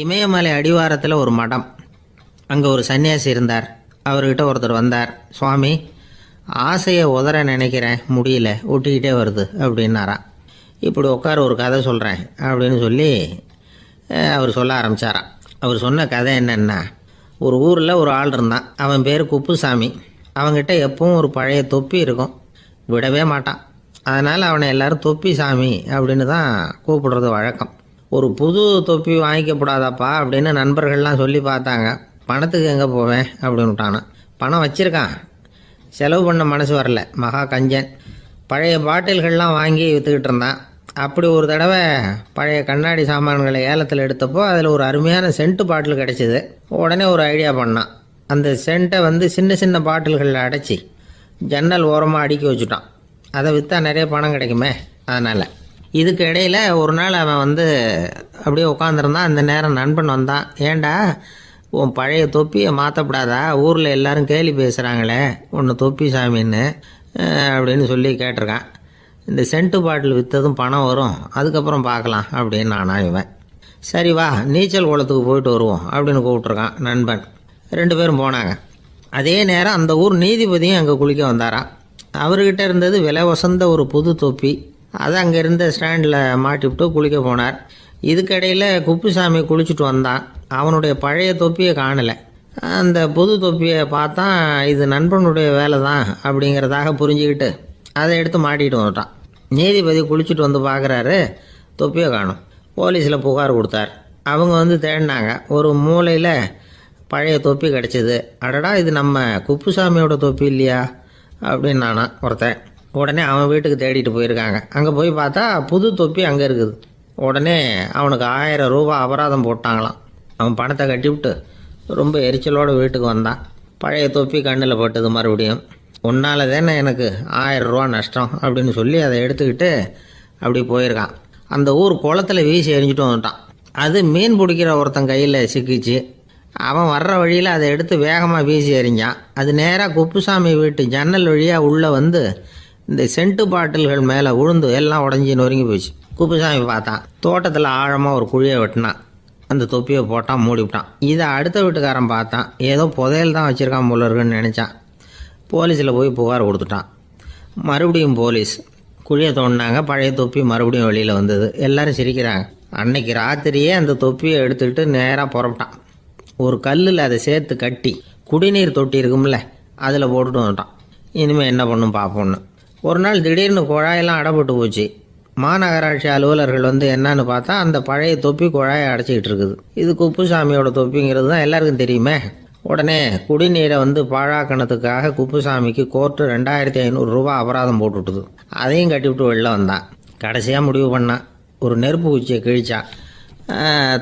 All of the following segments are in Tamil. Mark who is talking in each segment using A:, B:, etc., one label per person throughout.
A: இமயமலை அடிவாரத்தில் ஒரு மடம். அங்கே ஒரு சன்னியாசி இருந்தார். அவர்கிட்ட ஒருத்தர் வந்தார். சுவாமி, ஆசையை உதற நினைக்கிறேன், முடியல, ஒட்டிக்கிட்டே வருது அப்படின்னாராம். இப்படி உட்கார, ஒரு கதை சொல்கிறேன் அப்படின்னு சொல்லி அவர் சொல்ல ஆரம்பித்தாராம். அவர் சொன்ன கதை என்னென்னா, ஒரு ஊரில் ஒரு ஆள் இருந்தான். அவன் பேர் குப்புசாமி. அவன்கிட்ட எப்பவும் ஒரு பழைய தொப்பி இருக்கும், விடவே மாட்டான். அதனால் அவனை எல்லோரும் தொப்பி சாமி அப்படின்னு தான் கூப்பிடுறது வழக்கம். ஒரு புது தொப்பி வாங்கிக்கப்படாதாப்பா அப்படின்னு நண்பர்கள்லாம் சொல்லி பார்த்தாங்க. பணத்துக்கு எங்கே போவேன் அப்படின்னு விட்டானா. பணம் வச்சுருக்கான், செலவு பண்ண மனசு வரல. மகா கஞ்சன். பழைய பாட்டில்கள்லாம் வாங்கி விற்றுக்கிட்டு இருந்தான். அப்படி ஒரு தடவை பழைய கண்ணாடி சாமான்களை ஏலத்தில் எடுத்தப்போ அதில் ஒரு அருமையான சென்ட்டு பாட்டில் கிடச்சிது. உடனே ஒரு ஐடியா பண்ணான். அந்த சென்ட்டை சின்ன சின்ன பாட்டில்களில் அடைச்சி ஜன்னல் ஓரமாக அடுக்கி வச்சுட்டான். அதை விற்றா நிறைய பணம் கிடைக்குமே, அதனால். இதுக்கு இடையில் ஒரு நாள் அவன் அப்படியே உட்காந்துருந்தான். அந்த நேரம் நண்பன் வந்தான். ஏண்டா, உன் பழைய தொப்பியை மாற்றப்படாதா? ஊரில் எல்லோரும் கேலி பேசுகிறாங்களே ஒன்று தொப்பி சாமின்னு அப்படின்னு சொல்லி கேட்டிருக்கான். இந்த சென்ட்டு பாட்டில் விற்றதும் பணம் வரும், அதுக்கப்புறம் பார்க்கலாம் அப்படின்னு நானா இவன். சரி வா, நீச்சல் குளத்துக்கு போயிட்டு வருவோம் அப்படின்னு கூப்பிட்ருக்கான் நண்பன். 2 பேரும் போனாங்க. அதே நேரம் அந்த ஊர் நீதிபதியும் அங்கே குளிக்க வந்தாராம். அவர்கிட்ட இருந்தது விலை வசந்த ஒரு புது தொப்பி. அதை அங்கே இருந்த ஸ்டாண்டில் மாட்டிவிட்டு குளிக்க போனார். இதுக்கிடையில் குப்புசாமி குளிச்சுட்டு வந்தான். அவனுடைய பழைய தொப்பியை காணலை. அந்த புது தொப்பியை பார்த்தா இது நண்பனுடைய வேலை தான் அப்படிங்கிறதாக புரிஞ்சுக்கிட்டு அதை எடுத்து மாட்டிகிட்டு வந்துட்டான். நீதிபதி குளிச்சுட்டு வந்து பார்க்குறாரு, தொப்பியை காணும். போலீஸில் புகார் கொடுத்தார். அவங்க தேடினாங்க. ஒரு மூலையில் பழைய தொப்பி கிடச்சிது. அடடா, இது நம்ம குப்புசாமியோட தொப்பி இல்லையா அப்படின்னு நானா ஒருத்தன். உடனே அவன் வீட்டுக்கு தேடிட்டு போயிருக்காங்க. அங்கே போய் பார்த்தா புது தொப்பி அங்கே இருக்குது. உடனே அவனுக்கு 1000 ரூபா அபராதம் போட்டாங்களாம். அவன் பணத்தை கட்டிவிட்டு ரொம்ப எரிச்சலோடு வீட்டுக்கு வந்தான். பழைய தொப்பி கண்ணில் பட்டது. மறுபடியும் உன்னால் தானே எனக்கு 1000 ரூபா நஷ்டம் அப்படின்னு சொல்லி அதை எடுத்துக்கிட்டு அப்படி போயிருக்கான். அந்த ஊர் குளத்தில் வீசி எரிஞ்சிட்டு வந்துட்டான். அது மீன் பிடிக்கிற ஒருத்தன் கையில் சிக்கிச்சு. அவன் வர்ற வழியில் அதை எடுத்து வேகமாக வீசி எறிஞ்சான். அது நேராக குப்புசாமி வீட்டு ஜன்னல் வழியாக உள்ளே இந்த சென்ட்டு பாட்டில்கள் மேலே உழுந்து எல்லாம் உடஞ்சி நொறுங்கி போச்சு. குப்புசாமி பார்த்தான். தோட்டத்தில் ஆழமாக ஒரு குழியை வெட்டினான். அந்த தொப்பியை போட்டான், மூடிவிட்டான். இதை அடுத்த வீட்டுக்காரன் பார்த்தான். ஏதோ புதையல் தான் வச்சுருக்கான் போல இருக்குன்னு நினச்சான். போலீஸில் போய் புகார் கொடுத்துட்டான். மறுபடியும் போலீஸ் குழியை தோண்டினாங்க. பழைய தொப்பி மறுபடியும் வெளியில் வந்தது. எல்லோரும் சிரிக்கிறாங்க. அன்னைக்கு ராத்திரியே அந்த தொப்பியை எடுத்துக்கிட்டு நேராக புறப்பட்டான். ஒரு கல்லில் அதை சேர்த்து கட்டி குடிநீர் தொட்டி இருக்கும்ல, அதில் போட்டுட்டு வந்துட்டான். இனிமேல் என்ன பண்ணும் பார்ப்போன்னு. ஒரு நாள் திடீர்னு குழாயெல்லாம் அடைப்பட்டு போச்சு. மாநகராட்சி அலுவலர்கள் என்னன்னு பார்த்தா அந்த பழைய தொப்பி குழாயை அடைச்சிக்கிட்டு இருக்குது. இது குப்புசாமியோட தொப்பிங்கிறது தான் எல்லாருக்கும் தெரியுமே. உடனே குடிநீரை பாழாக்கணத்துக்காக குப்புசாமிக்கு கோர்ட்டு 2500 ரூபா அபராதம் போட்டுவிட்டுது. அதையும் கட்டிவிட்டு வெளில வந்தான். கடைசியாக முடிவு பண்ணான். ஒரு நெருப்பு குச்சியை கிழிச்சான்.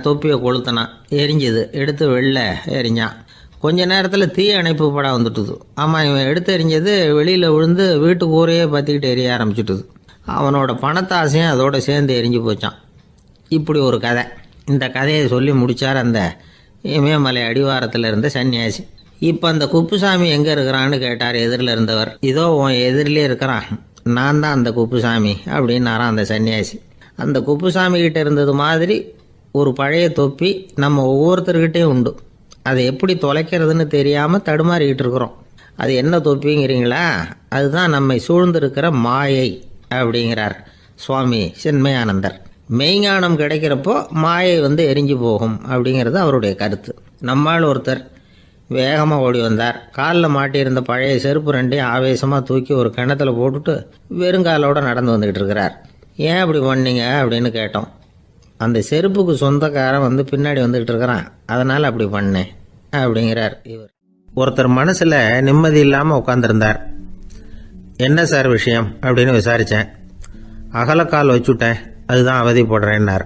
A: தொப்பியை கொளுத்தினான். எரிஞ்சுது. எடுத்து வெளில எரிஞ்சான். கொஞ்ச நேரத்தில் தீ அணைப்பு படம் வந்துட்டுது. ஆமாம், இவன் எடுத்து எரிஞ்சது வெளியில் விழுந்து வீட்டு கூரையே பற்றிக்கிட்டு எரிய ஆரம்பிச்சுட்டுது. அவனோட பணத்தாசையும் அதோடு சேர்ந்து எரிஞ்சு போச்சான். இப்படி ஒரு கதை. இந்த கதையை சொல்லி முடித்தார் அந்த இமயமலை அடிவாரத்தில் இருந்த சன்னியாசி. இப்போ அந்த குப்புசாமி எங்கே இருக்கிறான்னு கேட்டார் எதிரில் இருந்தவர். இதோ உன் எதிரிலே இருக்கிறான், நான் தான் அந்த குப்புசாமி அப்படின்னாரான் அந்த சன்னியாசி. அந்த குப்புசாமி கிட்ட இருந்தது மாதிரி ஒரு பழைய தொப்பி நம்ம ஒவ்வொருத்தர்கிட்டையும் உண்டு. அதை எப்படி தொலைக்கிறதுன்னு தெரியாமல் தடுமாறிக்கிட்டு இருக்கிறோம். அது என்ன தொப்பிங்கிறீங்களா? அதுதான் நம்மை சூழ்ந்திருக்கிற மாயை அப்படிங்கிறார் சுவாமி சின்மயானந்தர். மெய்ஞானம் கிடைக்கிறப்போ மாயை எரிஞ்சு போகும் அப்படிங்கிறது அவருடைய கருத்து. நம்மால் ஒருத்தர் வேகமாக ஓடி வந்தார். காலில் மாட்டியிருந்த பழைய செருப்பு 2 ஆவேசமாக தூக்கி ஒரு கிணத்துல போட்டுட்டு வெறுங்காலோடு நடந்து வந்துக்கிட்டு இருக்கிறார். ஏன் அப்படி பண்ணீங்க அப்படின்னு கேட்டோம். அந்த செருப்புக்கு சொந்தக்காரன் பின்னாடி வந்துக்கிட்டு இருக்கிறான், அதனால் அப்படி பண்ணேன் அப்படிங்கிறார் இவர். ஒருத்தர் மனசில் நிம்மதி இல்லாமல் உட்காந்துருந்தார். என்ன சார் விஷயம் அப்படின்னு விசாரித்தேன். அகலக்கால் வச்சுட்டேன், அதுதான் அவதிப்படுறேன்னார்.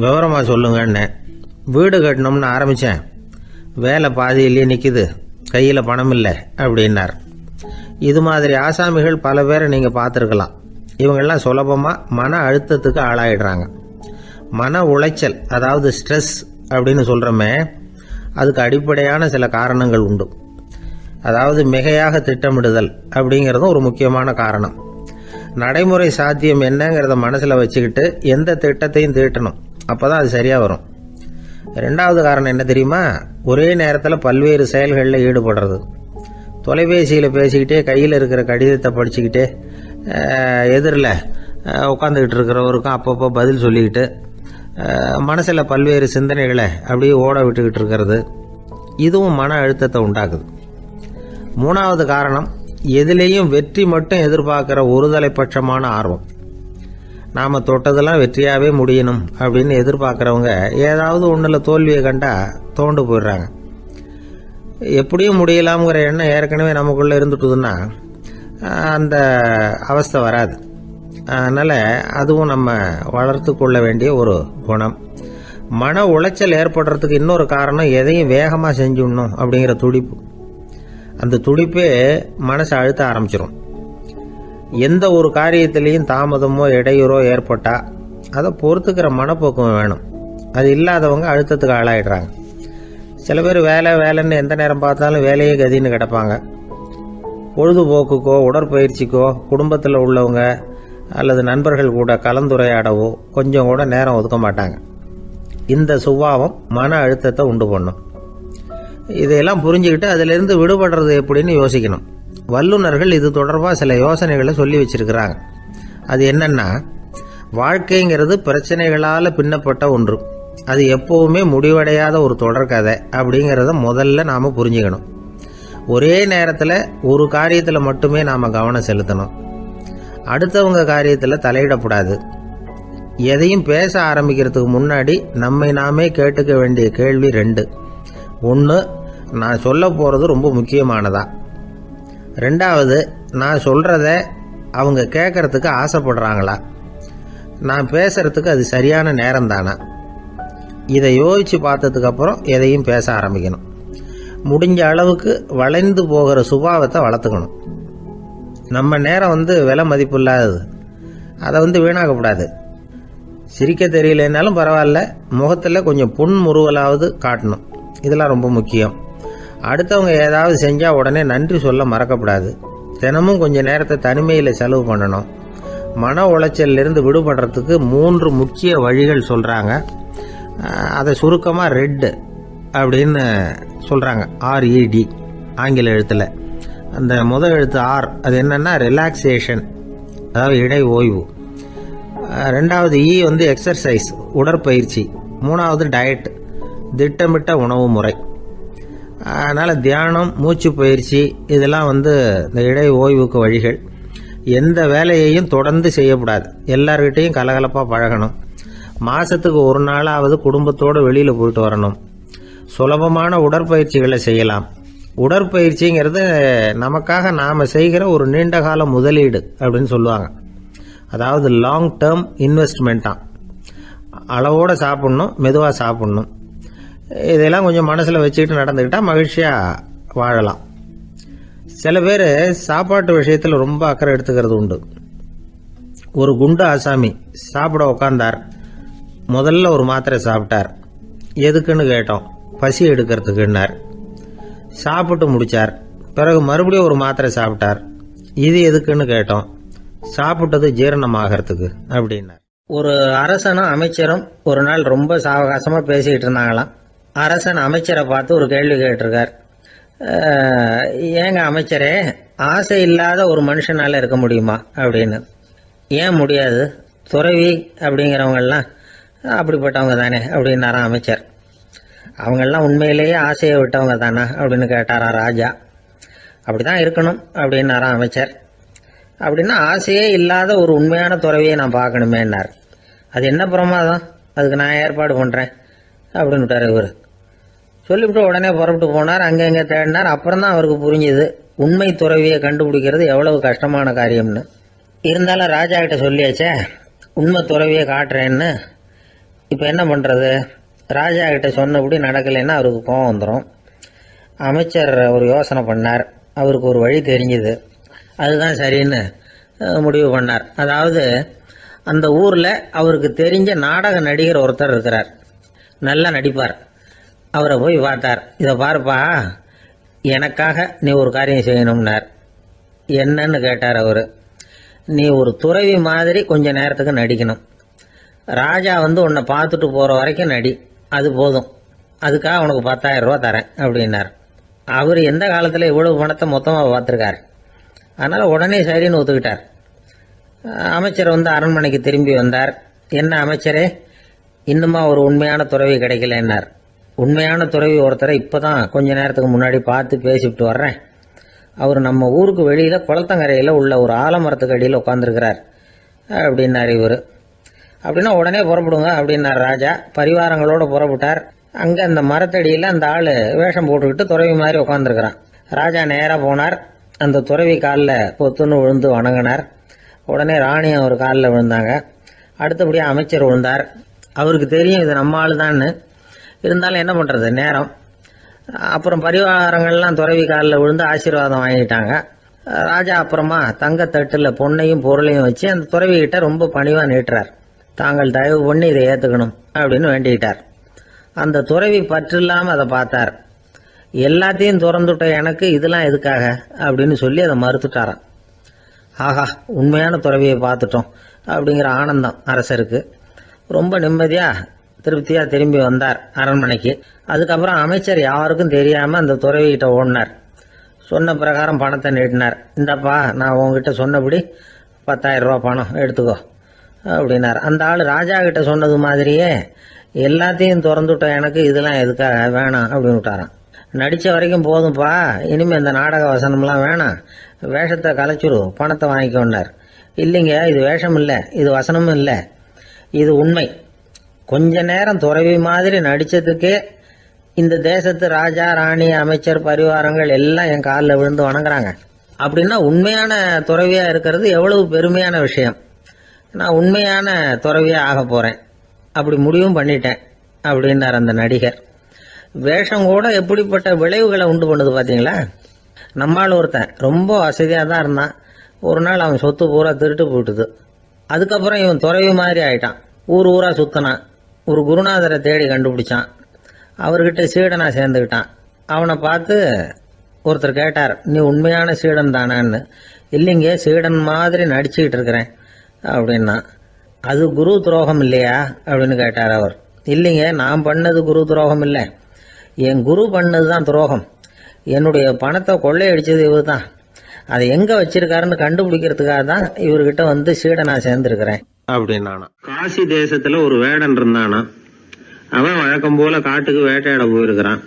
A: விவரமாக சொல்லுங்கன்னு. வீடு கட்டணும்னு ஆரம்பித்தேன், வேலை பாதியிலேயே நிற்கிது, கையில் பணம் இல்லை அப்படின்னார். இது மாதிரி ஆசாமிகள் பல பேரை நீங்கள் பார்த்துருக்கலாம். இவங்கெல்லாம் சுலபமாக மன அழுத்தத்துக்கு ஆளாயிடுறாங்க. மன உளைச்சல், அதாவது ஸ்ட்ரெஸ் அப்படின்னு சொல்கிறோமே, அதுக்கு அடிப்படையான சில காரணங்கள் உண்டு. அதாவது மிகையாக திட்டமிடுதல் அப்படிங்கிறதும் ஒரு முக்கியமான காரணம். நடைமுறை சாத்தியம் என்னங்கிறத மனசில் வச்சுக்கிட்டு எந்த திட்டத்தையும் தீட்டணும், அப்போ தான் அது சரியாக வரும். ரெண்டாவது காரணம் என்ன தெரியுமா? ஒரே நேரத்தில் பல்வேறு செயல்களில் ஈடுபடுறது. தொலைபேசியில் பேசிக்கிட்டே கையில் இருக்கிற கடிதத்தை படிச்சுக்கிட்டே எதிரில் உட்காந்துக்கிட்டு இருக்கிறவருக்கும் அப்பப்போ பதில் சொல்லிக்கிட்டு மனசில் பல்வேறு சிந்தனைகளை அப்படியே ஓட விட்டுக்கிட்டு இருக்கிறது, இதுவும் மன அழுத்தத்தை உண்டாக்குது. மூணாவது காரணம், எதிலேயும் வெற்றி மட்டும் எதிர்பார்க்குற ஒருதலைப்பட்சமான ஆர்வம். நாம் தொட்டதெல்லாம் வெற்றியாகவே முடியணும் அப்படின்னு எதிர்பார்க்குறவங்க ஏதாவது ஒன்றில் தோல்வியை கண்டா தோண்டு போயிடுறாங்க. எப்படியும் முடியலாம்ங்கிற எண்ணம் ஏற்கனவே நமக்குள்ளே இருந்துட்டுதுன்னா அந்த அவஸ்தை வராது. அதனால் அதுவும் நம்ம வளர்த்து கொள்ள வேண்டிய ஒரு குணம். மன உளைச்சல் ஏற்படுறதுக்கு இன்னொரு காரணம், எதையும் வேகமாக செஞ்சுடணும் அப்படிங்கிற துடிப்பு. அந்த துடிப்பே மனசை அழுத்த ஆரம்பிச்சிடும். எந்த ஒரு காரியத்திலையும் தாமதமோ இடையூறோ ஏற்பட்டால் அதை பொறுத்துக்கிற மனப்போக்கம் வேணும். அது இல்லாதவங்க அழுத்தத்துக்கு ஆளாயிடுறாங்க. சில பேர் வேலைன்னு எந்த நேரம் பார்த்தாலும் வேலையே கதின்னு கிடப்பாங்க. பொழுதுபோக்குக்கோ உடற்பயிற்சிக்கோ குடும்பத்தில் உள்ளவங்க அல்லது நண்பர்கள் கூட கலந்துரையாடவோ கொஞ்சம் கூட நேரம் ஒதுக்க மாட்டாங்க. இந்த சுபாவம் மன அழுத்தத்தை உண்டு பண்ணும். இதையெல்லாம் புரிஞ்சுக்கிட்டு அதிலிருந்து விடுபடுறது எப்படின்னு யோசிக்கணும். வல்லுநர்கள் இது தொடர்பாக சில யோசனைகளை சொல்லி வச்சிருக்கிறாங்க. அது என்னன்னா, வாழ்க்கைங்கிறது பிரச்சனைகளால் பின்னப்பட்ட ஒன்று. அது எப்போவுமே முடிவடையாத ஒரு தொடர்கதை அப்படிங்கிறத முதல்ல நாம் புரிஞ்சுக்கணும். ஒரே நேரத்தில் ஒரு காரியத்தில் மட்டுமே நாம் கவனம் செலுத்தணும். அடுத்தவங்க காரியத்தில் தலையிடக்கூடாது. எதையும் பேச ஆரம்பிக்கிறதுக்கு முன்னாடி நம்மை நாமே கேட்டுக்க வேண்டிய கேள்வி 2. 1, நான் சொல்ல போகிறது ரொம்ப முக்கியமானதா? 2வது, நான் சொல்கிறத அவங்க கேட்கறதுக்கு ஆசைப்படுறாங்களா? நான் பேசுறதுக்கு அது சரியான நேரம் தானா? இதை யோசித்து பார்த்ததுக்கப்புறம் எதையும் பேச ஆரம்பிக்கணும். முடிஞ்ச அளவுக்கு வளைந்து போகிற சுபாவத்தை வளர்த்துக்கணும். நம்ம நேரம் விலை மதிப்பு இல்லாதது. அதை வீணாக்கக்கூடாது. சிரிக்க தெரியலனாலும் பரவாயில்ல, முகத்தில் கொஞ்சம் புன்முறுவலாவது காட்டணும். இதெல்லாம் ரொம்ப முக்கியம். அடுத்தவங்க ஏதாவது செஞ்சால் உடனே நன்றி சொல்ல மறக்கக்கூடாது. தினமும் கொஞ்சம் நேரத்தை தனிமையில் செலவு பண்ணணும். மன உளைச்சலிருந்து விடுபடுறதுக்கு 3 முக்கிய வழிகள் சொல்கிறாங்க. அதை சுருக்கமாக ரெட் அப்படின்னு சொல்கிறாங்க. RED ஆங்கில எழுத்தில். அந்த முதல் எழுத்து R, அது என்னென்னா ரிலாக்ஸேஷன், அதாவது இடை ஓய்வு. 2வது E எக்ஸர்சைஸ், உடற்பயிற்சி. 3வது டயட், திட்டமிட்ட உணவு முறை. அதனால் தியானம், மூச்சு பயிற்சி இதெல்லாம் இந்த இடை ஓய்வுக்கு வழிகள். எந்த வேலையையும் தொடர்ந்து செய்யக்கூடாது. எல்லார்கிட்டையும் கலகலப்பாக பழகணும். மாதத்துக்கு ஒரு நாளாவது குடும்பத்தோடு வெளியில் போயிட்டு வரணும். சுலபமான உடற்பயிற்சிகளை செய்யலாம். உடற்பயிற்சிங்கிறது நமக்காக நாம் செய்கிற ஒரு நீண்டகால முதலீடு அப்படின்னு சொல்லுவாங்க. அதாவது லாங் டேர்ம் இன்வெஸ்ட்மெண்ட்டாக. அளவோடு சாப்பிட்ணும், மெதுவாக சாப்பிட்ணும். இதெல்லாம் கொஞ்சம் மனசில் வச்சுக்கிட்டு நடந்துக்கிட்டால் மகிழ்ச்சியாக வாழலாம். சில பேர் சாப்பாட்டு விஷயத்தில் ரொம்ப அக்கறை எடுத்துக்கிறது உண்டு. ஒரு குண்டு ஆசாமி சாப்பிட உக்காந்தார். முதல்ல ஒரு மாத்திரை சாப்பிட்டார். எதுக்குன்னு கேட்டோம். பசி எடுக்கிறதுக்குன்னார். சாப்பிட்டு முடித்தார். பிறகு மறுபடியும் ஒரு மாத்திரை சாப்பிட்டார். இது எதுக்குன்னு கேட்டோம். சாப்பிட்டது ஜீரணமாகறதுக்கு அப்படின்னார். ஒரு அரசனும் அமைச்சரும் ஒரு நாள் ரொம்ப சாவகாசமாக பேசிக்கிட்டு இருந்தாங்களாம். அரசன் அமைச்சரை பார்த்து ஒரு கேள்வி கேட்டிருக்கார். ஏங்க அமைச்சரே, ஆசை இல்லாத ஒரு மனுஷனால் இருக்க முடியுமா அப்படின்னு. ஏன் முடியாது, துறவி அப்படிங்கிறவங்கெல்லாம் அப்படிப்பட்டவங்க தானே அப்படின்னாராம் அமைச்சர். அவங்கெல்லாம் உண்மையிலேயே ஆசையை விட்டவங்க தானா அப்படின்னு கேட்டாராம் ராஜா. அப்படி தான் இருக்கணும் அப்படின்னாராம் அமைச்சர். அப்படின்னா ஆசையே இல்லாத ஒரு உண்மையான துறவியை நான் பார்க்கணுமேன்னார். அது என்ன பிரமாதம், அதுக்கு நான் ஏற்பாடு பண்ணுறேன் அப்படின்னு விட்டார் இவர். சொல்லிவிட்டு உடனே புறப்பட்டு போனார். அங்கே இங்கே தேடினார். அப்புறம் தான் அவருக்கு புரிஞ்சுது உண்மை துறவியை கண்டுபிடிக்கிறது எவ்வளவு கஷ்டமான காரியம்னு. இருந்தாலும் ராஜா கிட்ட சொல்லியாச்சே, உண்மை துறவியை காட்டுறேன்னு. இப்போ என்ன பண்ணுறது? ராஜா கிட்ட சொன்னபடி நடக்கலைன்னா அவருக்கு கோவம் வந்துடும். அமைச்சர் ஒரு யோசனை பண்ணார். அவருக்கு ஒரு வழி தெரிஞ்சுது. அதுதான் சரின்னு முடிவு பண்ணார். அதாவது அந்த ஊரில் அவருக்கு தெரிஞ்ச நாடக நடிகர் ஒருத்தர் இருக்கிறார். நல்லா நடிப்பார். அவரை போய் பார்த்தார். இதை பாருப்பா, எனக்காக நீ ஒரு காரியம் செய்யணும்னார். என்னன்னு கேட்டார் அவர். நீ ஒரு துறவி மாதிரி கொஞ்ச நேரத்துக்கு நடிக்கணும். ராஜா உன்னை பார்த்துட்டு போகிற வரைக்கும் நடி, அது போதும் அதுக்காக உனக்கு 10,000 ரூபா தரேன் அப்படின்னார். அவர் எந்த காலத்தில் இவ்வளவு பணத்தை மொத்தமாக பார்த்துருக்கார். அதனால் உடனே சரின்னு ஒத்துக்கிட்டார். அமைச்சர் வந்து அரண்மனைக்கு திரும்பி வந்தார். என்ன அமைச்சரே, இன்னுமா ஒரு உண்மையான துறவி கிடைக்கலன்னார். உண்மையான துறவி ஒருத்தரை இப்போ தான் கொஞ்ச நேரத்துக்கு முன்னாடி பார்த்து பேசிவிட்டு வர்றேன். அவர் நம்ம ஊருக்கு வெளியில் குளத்தங்கரையில் உள்ள ஒரு ஆலமரத்துக்கு அடியில் உட்காந்துருக்கிறார் அப்படின்னார் இவர். அப்படின்னா உடனே புறப்படுங்க அப்படின்னார் ராஜா. பரிவாரங்களோடு புறப்பட்டார். அங்கே அந்த மரத்தடியில் அந்த ஆள் வேஷம் போட்டுக்கிட்டு துறவி மாதிரி உட்காந்துருக்கிறான். ராஜா நேராக போனார். அந்த துறவி காலில் பொத்துன்னு விழுந்து வணங்கினார். உடனே ராணி அவர் காலில் விழுந்தாங்க. அடுத்தபடியாக அமைச்சர் விழுந்தார். அவருக்கு தெரியும் இது நம்ம ஆள் தான்னு. இருந்தாலும் என்ன பண்ணுறது, நேரம். அப்புறம் பரிவாரங்கள்லாம் துறவி காலில் விழுந்து ஆசீர்வாதம் வாங்கிட்டாங்க. ராஜா அப்புறமா தங்கத்தட்டில் பொண்ணையும் பொருளையும் வச்சு அந்த துறவிகிட்ட ரொம்ப பணிவாக நீட்டுறார். தாங்கள் தயவு பண்ணி இதை ஏற்றுக்கணும் அப்படின்னு வேண்டிக்கிட்டார். அந்த துறவி பற்று இல்லாமல் அதை பார்த்தார். எல்லாத்தையும் திறந்துட்ட எனக்கு இதெல்லாம் எதுக்காக அப்படின்னு சொல்லி அதை மறுத்துட்டாராம். ஆஹா, உண்மையான துறவியை பார்த்துட்டோம் அப்படிங்கிற ஆனந்தம் அரசருக்கு. ரொம்ப நிம்மதியாக திருப்தியாக திரும்பி வந்தார் அரண்மனைக்கு. அதுக்கப்புறம் அமைச்சர் யாருக்கும் தெரியாமல் அந்த துறவிகிட்ட ஓடினார். சொன்ன பிரகாரம் பணத்தை நீட்டினார். இந்தப்பா, நான் உங்ககிட்ட சொன்னபடி 10,000 ரூபா பணம் எடுத்துக்கோ அப்படின்னார். அந்த ஆள் ராஜா கிட்ட சொன்னது மாதிரியே எல்லாத்தையும் திறந்துவிட்ட எனக்கு இதெல்லாம் எதுக்காக வேணாம் அப்படின்னு விட்டாரான். நடித்த வரைக்கும் போதும்ப்பா, இனிமேல் இந்த நாடக வசனம்லாம் வேணாம், வேஷத்தை கலைச்சிரு, பணத்தை வாங்கிக்கோன்னார். இல்லைங்க, இது வேஷம் இல்லை, இது வசனமும் இல்லை, இது உண்மை. கொஞ்ச நேரம் துறவி மாதிரி நடித்ததுக்கே இந்த தேசத்து ராஜா, ராணி, அமைச்சர், பரிவாரங்கள் எல்லாம் என் காலில் விழுந்து வணங்குறாங்க. அப்படின்னா உண்மையான துறவியாக இருக்கிறது எவ்வளவு பெருமையான விஷயம். நான் உண்மையான துறவியாக ஆக போகிறேன், அப்படி முடிவும் பண்ணிட்டேன் அப்படின்னார் அந்த நடிகர். வேஷம் கூட எப்படிப்பட்ட விளைவுகளை உண்டு பண்ணுது பார்த்தீங்களா. நம்மால் ஒருத்தன் ரொம்ப வசதியாக தான் இருந்தான். ஒரு நாள் அவன் சொத்து பூரா திருட்டு போயிட்டுது. அதுக்கப்புறம் இவன் துறவி மாதிரி ஆயிட்டான். ஊர் ஊராக சுற்றினான். ஒரு குருநாதரை தேடி கண்டுபிடிச்சான். அவர்கிட்ட சீடனா சேர்ந்துக்கிட்டான். அவனை பார்த்து ஒருத்தர் கேட்டார், நீ உண்மையான சீடன் தானான்னு. இல்லைங்க, சீடன் மாதிரி நடிச்சுக்கிட்டு இருக்கிறேன் அப்படின்னா. அது குரு துரோகம் இல்லையா அப்படின்னு கேட்டார் அவர். இல்லைங்க, நான் பண்ணது குரு துரோகம் இல்லை, என் குரு பண்ணது தான் துரோகம். என்னுடைய பணத்தை கொள்ளையடிச்சது இவர் தான். அதை எங்கே வச்சிருக்காருன்னு கண்டுபிடிக்கிறதுக்காக தான் இவர்கிட்ட வந்து சீடனா சேர்ந்துருக்கிறேன் அப்படின்னானா. காசி தேசத்துல ஒரு வேடன் இருந்தானா. அவன் வழக்கம் போல காட்டுக்கு வேட்டையாட போயிருக்கிறான்.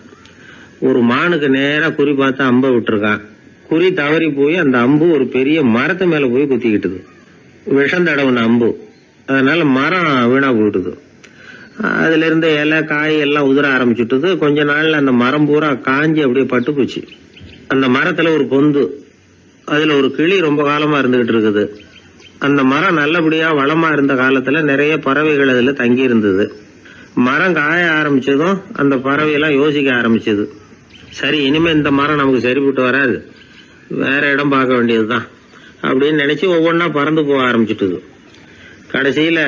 A: ஒரு மானுக்கு நேரா குறி பார்த்து அம்பை விட்டுருக்கான். குறி தவறி போய் அந்த அம்பு ஒரு பெரிய மரத்து மேல போய் குத்திக்கிட்டுது. விஷம் தடவுன அம்பு. அதனால மரம் வீணா போயிட்டுது. அதுல இருந்த இலை காய் எல்லாம் உதிர ஆரம்பிச்சுட்டுது. கொஞ்ச நாள்ல அந்த மரம் பூரா காஞ்சி அப்படியே பட்டு போச்சு. அந்த மரத்துல ஒரு பொந்து, அதுல ஒரு கிளி ரொம்ப காலமா இருந்துகிட்டு இருக்குது. அந்த மரம் நல்லபடியா வளமா இருந்த காலத்துல நிறைய பறவைகள் அதுல தங்கி இருந்தது. மரம் காய ஆரம்பிச்சதும் அந்த பறவையெல்லாம் யோசிக்க ஆரம்பிச்சது. சரி, இனிமே இந்த மரம் நமக்கு சரிபட்டு வராது, வேற இடம் பார்க்க வேண்டியதுதான் அப்படின்னு நினைச்சு ஒவ்வொன்னா பறந்து போக ஆரம்பிச்சுட்டுது. கடைசியில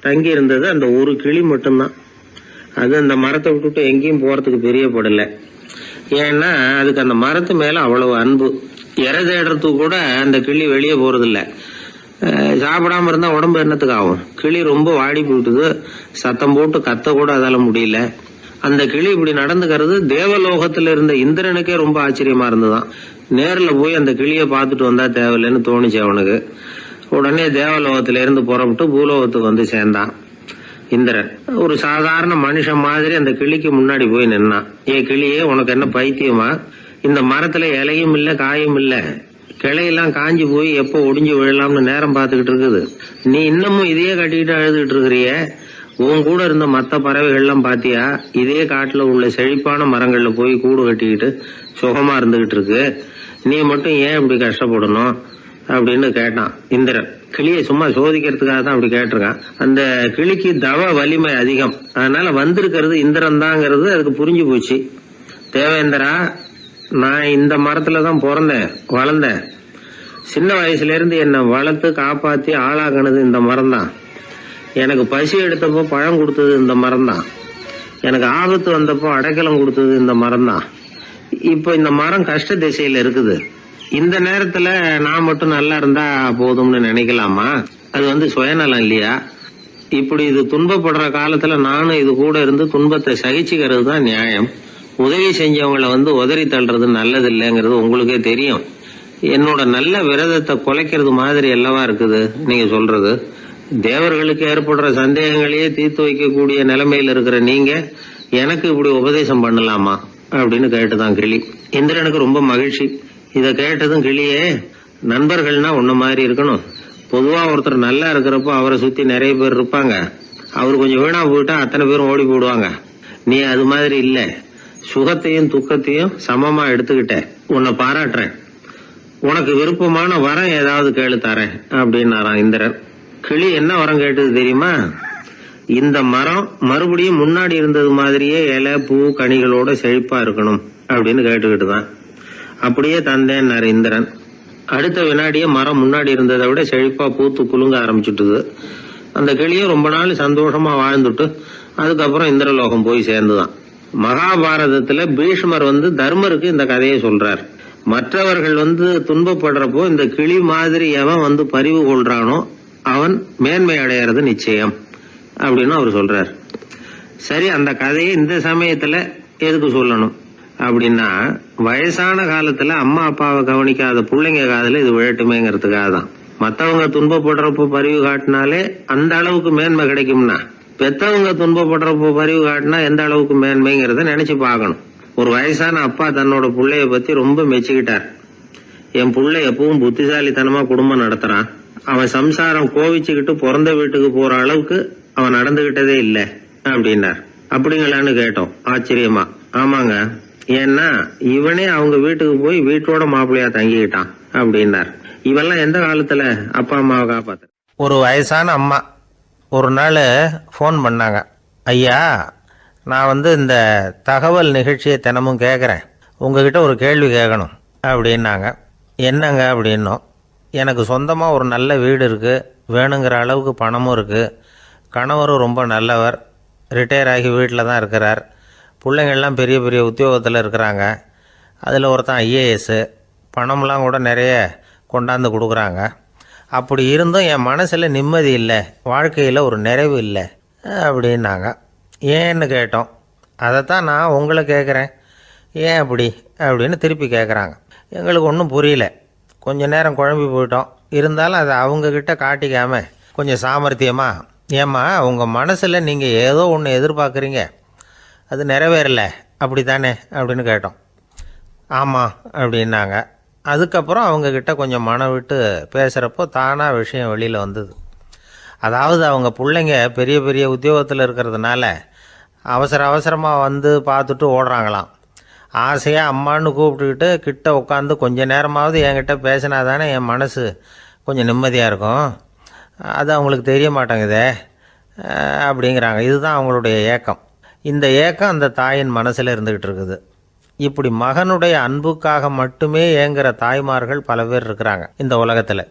A: தங்கி இருந்தது அந்த ஒரு கிளி மட்டும்தான். அது அந்த மரத்தை விட்டுட்டு எங்கேயும் போறதுக்கு பிரியப்படல. ஏன்னா அதுக்கு அந்த மரத்து மேல அவ்வளவு அன்பு. இறை தேடுறதுக்கு கூட அந்த கிளி வெளியே போறது இல்ல. சாப்பிடாம இருந்தா உடம்பு என்னத்துக்கு ஆகும். கிளி ரொம்ப வாடி போயிட்டுது. சத்தம் போட்டு கத்த கூட அதால முடியல. அந்த கிளி இப்படி நடந்துக்கிறது தேவலோகத்துல இருந்த இந்திரனுக்கே ரொம்ப ஆச்சரியமா இருந்ததுதான். நேர்ல போய் அந்த கிளியை பார்த்துட்டு வந்தா தேவையில்லைன்னு தோணுச்சு அவனுக்கு. உடனே தேவலோகத்தில இருந்து புறப்பட்டு பூலோகத்துக்கு வந்து சேர்ந்தான் இந்திரன். ஒரு சாதாரண மனுஷன் மாதிரி அந்த கிளிக்கு முன்னாடி போய் நின்னான். ஏ கிளியே, உனக்கு என்ன பைத்தியமா? இந்த மரத்துல இலையும் இல்ல, காயும் இல்ல, கிளையெல்லாம் காஞ்சி போய் எப்போ ஒடிஞ்சு விழலாம்னு நேரம் பார்த்துக்கிட்டு இருக்குது. நீ இன்னமும் இதையே கட்டிக்கிட்டு அழுதுகிட்டு இருக்கிறிய. உன் கூட இருந்த மற்ற பறவைகள்லாம் பாத்தியா? இதே காட்டுல உள்ள செழிப்பான மரங்கள்ல போய் கூடு கட்டிக்கிட்டு சுகமா இருந்துகிட்டு இருக்கு. நீ மட்டும் ஏன் இப்படி கஷ்டப்படணும் அப்படின்னு கேட்டான் இந்திரன். கிளியை சும்மா சோதிக்கிறதுக்காக தான் அப்படி கேட்டிருக்கான். அந்த கிளிக்கு தவ வலிமை அதிகம். அதனால வந்திருக்கிறது இந்திரன் தாங்கிறது அதுக்கு புரிஞ்சு போச்சு. தேவேந்திரா, நான் இந்த மரத்துலதான் பிறந்தேன், வளர்ந்தேன். சின்ன வயசுல இருந்து என்னை வளர்த்து காப்பாத்தி ஆளாகினது இந்த மரம் தான். எனக்கு பசி எடுத்தப்போ பழம் கொடுத்தது இந்த மரம் தான். எனக்கு ஆபத்து வந்தப்போ அடைக்கலம் கொடுத்தது இந்த மரம் தான். இப்போ இந்த மரம் கஷ்ட திசையில இருக்குது. இந்த நேரத்துல நான் மட்டும் நல்லா இருந்தா போதும்னு நினைக்கலாமா? அது சுயநலம் இல்லையா?
B: இப்படி இது துன்பப்படுற காலத்துல நானும் இது கூட இருந்து துன்பத்தை சகிச்சுக்கிறது தான் நியாயம். உதவி செஞ்சவங்களை உதறி தள்ளுறது நல்லது இல்லைங்கிறது உங்களுக்கே தெரியும். என்னோட நல்ல விரதத்தை குலைக்கிறது மாதிரி அல்லவா இருக்குது நீங்க சொல்றது. தேவர்களுக்கு ஏற்படுற சந்தேகங்களையே தீர்த்து வைக்கக்கூடிய நிலைமையில இருக்கிற நீங்க எனக்கு இப்படி உபதேசம் பண்ணலாமா அப்படின்னு கேட்டுதான் கிளி. இந்திரனுக்கு ரொம்ப மகிழ்ச்சி. இத கேட்டதும் கிளியே, நண்பர்கள்னா உன்ன மாதிரி இருக்கணும். பொதுவா ஒருத்தர் நல்லா இருக்கிறப்போ அவரை சுத்தி நிறைய பேர் இருப்பாங்க. அவர் கொஞ்சம் வீணா போயிட்டா அத்தனை பேரும் ஓடி போடுவாங்க. நீ அது மாதிரி இல்ல. சுகத்தையும் துக்கத்தையும் சமமா எடுத்துக்கிட்ட. உன்னை பாராட்டுறேன். உனக்கு விருப்பமான வரம் ஏதாவது கேளு தரேன் அப்படின்னாராம் இந்திரன். கிளி என்ன வரம் கேட்டது தெரியுமா? இந்த மரம் மறுபடியும் முன்னாடி இருந்தது மாதிரியே இலை பூ கனிகளோட செழிப்பா இருக்கணும் அப்படின்னு கேட்டுக்கிட்டுதான். அப்படியே தந்தேன்னாரு இந்திரன். அடுத்த வினாடியே மரம் முன்னாடி இருந்ததை விட செழிப்பா பூத்து குலுங்க ஆரம்பிச்சுட்டுது. அந்த கிளியும் ரொம்ப நாள் சந்தோஷமா வாழ்ந்துட்டு அதுக்கப்புறம் இந்திரலோகம் போய் சேர்ந்துதான். மகாபாரதத்துல பீஷ்மர் தர்மருக்கு இந்த கதையை சொல்றார். மற்றவர்கள் துன்பப்படுறப்போ இந்த கிளி மாதிரி எவன் பரிவு கொள்றானோ அவன் மேன்மை அடையிறது நிச்சயம் அப்படின்னு அவர் சொல்றார். சரி, அந்த கதையை இந்த சமயத்துல எதுக்கு சொல்லணும் அப்படின்னா, வயசான காலத்துல அம்மா அப்பாவை கவனிக்காத பிள்ளைங்க காதல இது விழட்டுமேங்கிறதுக்காக தான். மத்தவங்க துன்பப்படுறப்போ பரிவு காட்டினாலே அந்த அளவுக்கு மேன்மை கிடைக்கும்னா, பெத்தவங்க துன்பப்படுறப்போ பரிவு காட்டினா எந்த அளவுக்கு மேன்மைங்கிறத நினைச்சு பார்க்கணும். ஒரு வயசான அப்பா தன்னோட பிள்ளைய பத்தி ரொம்ப மெச்சுக்கிட்டார். என் பிள்ளை எப்பவும் புத்திசாலித்தனமா குடும்பம் நடத்துறான். அவன் சம்சாரம் கோவிச்சுக்கிட்டு பிறந்த வீட்டுக்கு போற அளவுக்கு அவன் நடந்துகிட்டதே இல்ல அப்படின்னார். அப்படிங்களான்னு கேட்டோம் ஆச்சரியமா. ஆமாங்க, ஏன்னா இவனே அவங்க வீட்டுக்கு போய் வீட்டோட மாப்பிள்ளையா தங்கிக்கிட்டான் அப்படின்னார். இவெல்லாம் எந்த காலத்துல அப்பா அம்மாவை காப்பாத்து.
A: ஒரு வயசான அம்மா ஒரு நாள் ஃபோன் பண்ணாங்க. ஐயா, நான் இந்த தகவல் நிகழ்ச்சியை தினமும் கேட்குறேன். உங்ககிட்ட ஒரு கேள்வி கேட்கணும் அப்படின்னாங்க. என்னங்க அப்படின்னோம். எனக்கு சொந்தமாக ஒரு நல்ல வீடு இருக்குது, வேணுங்கிற அளவுக்கு பணமும் இருக்குது, கணவரும் ரொம்ப நல்லவர், ரிட்டையர் ஆகி வீட்டில் தான் இருக்கிறார், பிள்ளைங்கள்லாம் பெரிய பெரிய உத்தியோகத்தில் இருக்கிறாங்க, அதில் ஒருத்தன் ஐஏஎஸ்ஸு, பணம்லாம் கூட நிறைய கொண்டாந்து கொடுக்குறாங்க. அப்படி இருந்தும் என் மனசில் நிம்மதி இல்லை, வாழ்க்கையில் ஒரு நிறைவு இல்லை அப்படின்னாங்க. ஏன்னு கேட்டோம். அதைத்தான் நான் உங்களை கேட்குறேன், ஏன் அப்படி அப்படின்னு திருப்பி கேட்குறாங்க. எங்களுக்கு ஒன்றும் புரியல. கொஞ்ச நேரம் குழம்பி போயிட்டோம். இருந்தாலும் அதை அவங்கக்கிட்ட காட்டிக்காமல் கொஞ்சம் சாமர்த்தியமா, ஏம்மா உங்கள் மனசில் நீங்கள் ஏதோ ஒன்று எதிர்பார்க்குறீங்க, அது நிறைவேறலை அப்படி தானே அப்படின்னு கேட்டோம். ஆமாம் அப்படின்னாங்க. அதுக்கப்புறம் அவங்கக்கிட்ட கொஞ்சம் மனம் விட்டு பேசுகிறப்போ தானாக விஷயம் வெளியில் வந்தது. அதாவது அவங்க பிள்ளைங்க பெரிய பெரிய உத்தியோகத்தில் இருக்கிறதுனால அவசரமாக பார்த்துட்டு ஓடுறாங்களாம். ஆசையாக அம்மான்னு கூப்பிட்டுக்கிட்டு கிட்ட உட்காந்து கொஞ்ச நேரமாவது என்கிட்ட பேசினா தானே என் மனசு கொஞ்சம் நிம்மதியாக இருக்கும். அது அவங்களுக்கு தெரிய மாட்டேங்குதே அப்படிங்கிறாங்க. இதுதான் அவங்களுடைய ஏக்கம். இந்த ஏக்கம் அந்த தாயின் மனசில் இருந்துக்கிட்டு இருக்குது. இப்படி மகனுடைய அன்புக்காக மட்டுமே ஏங்குற தாய்மார்கள் பல பேர் இருக்கிறாங்க இந்த உலகத்தில்.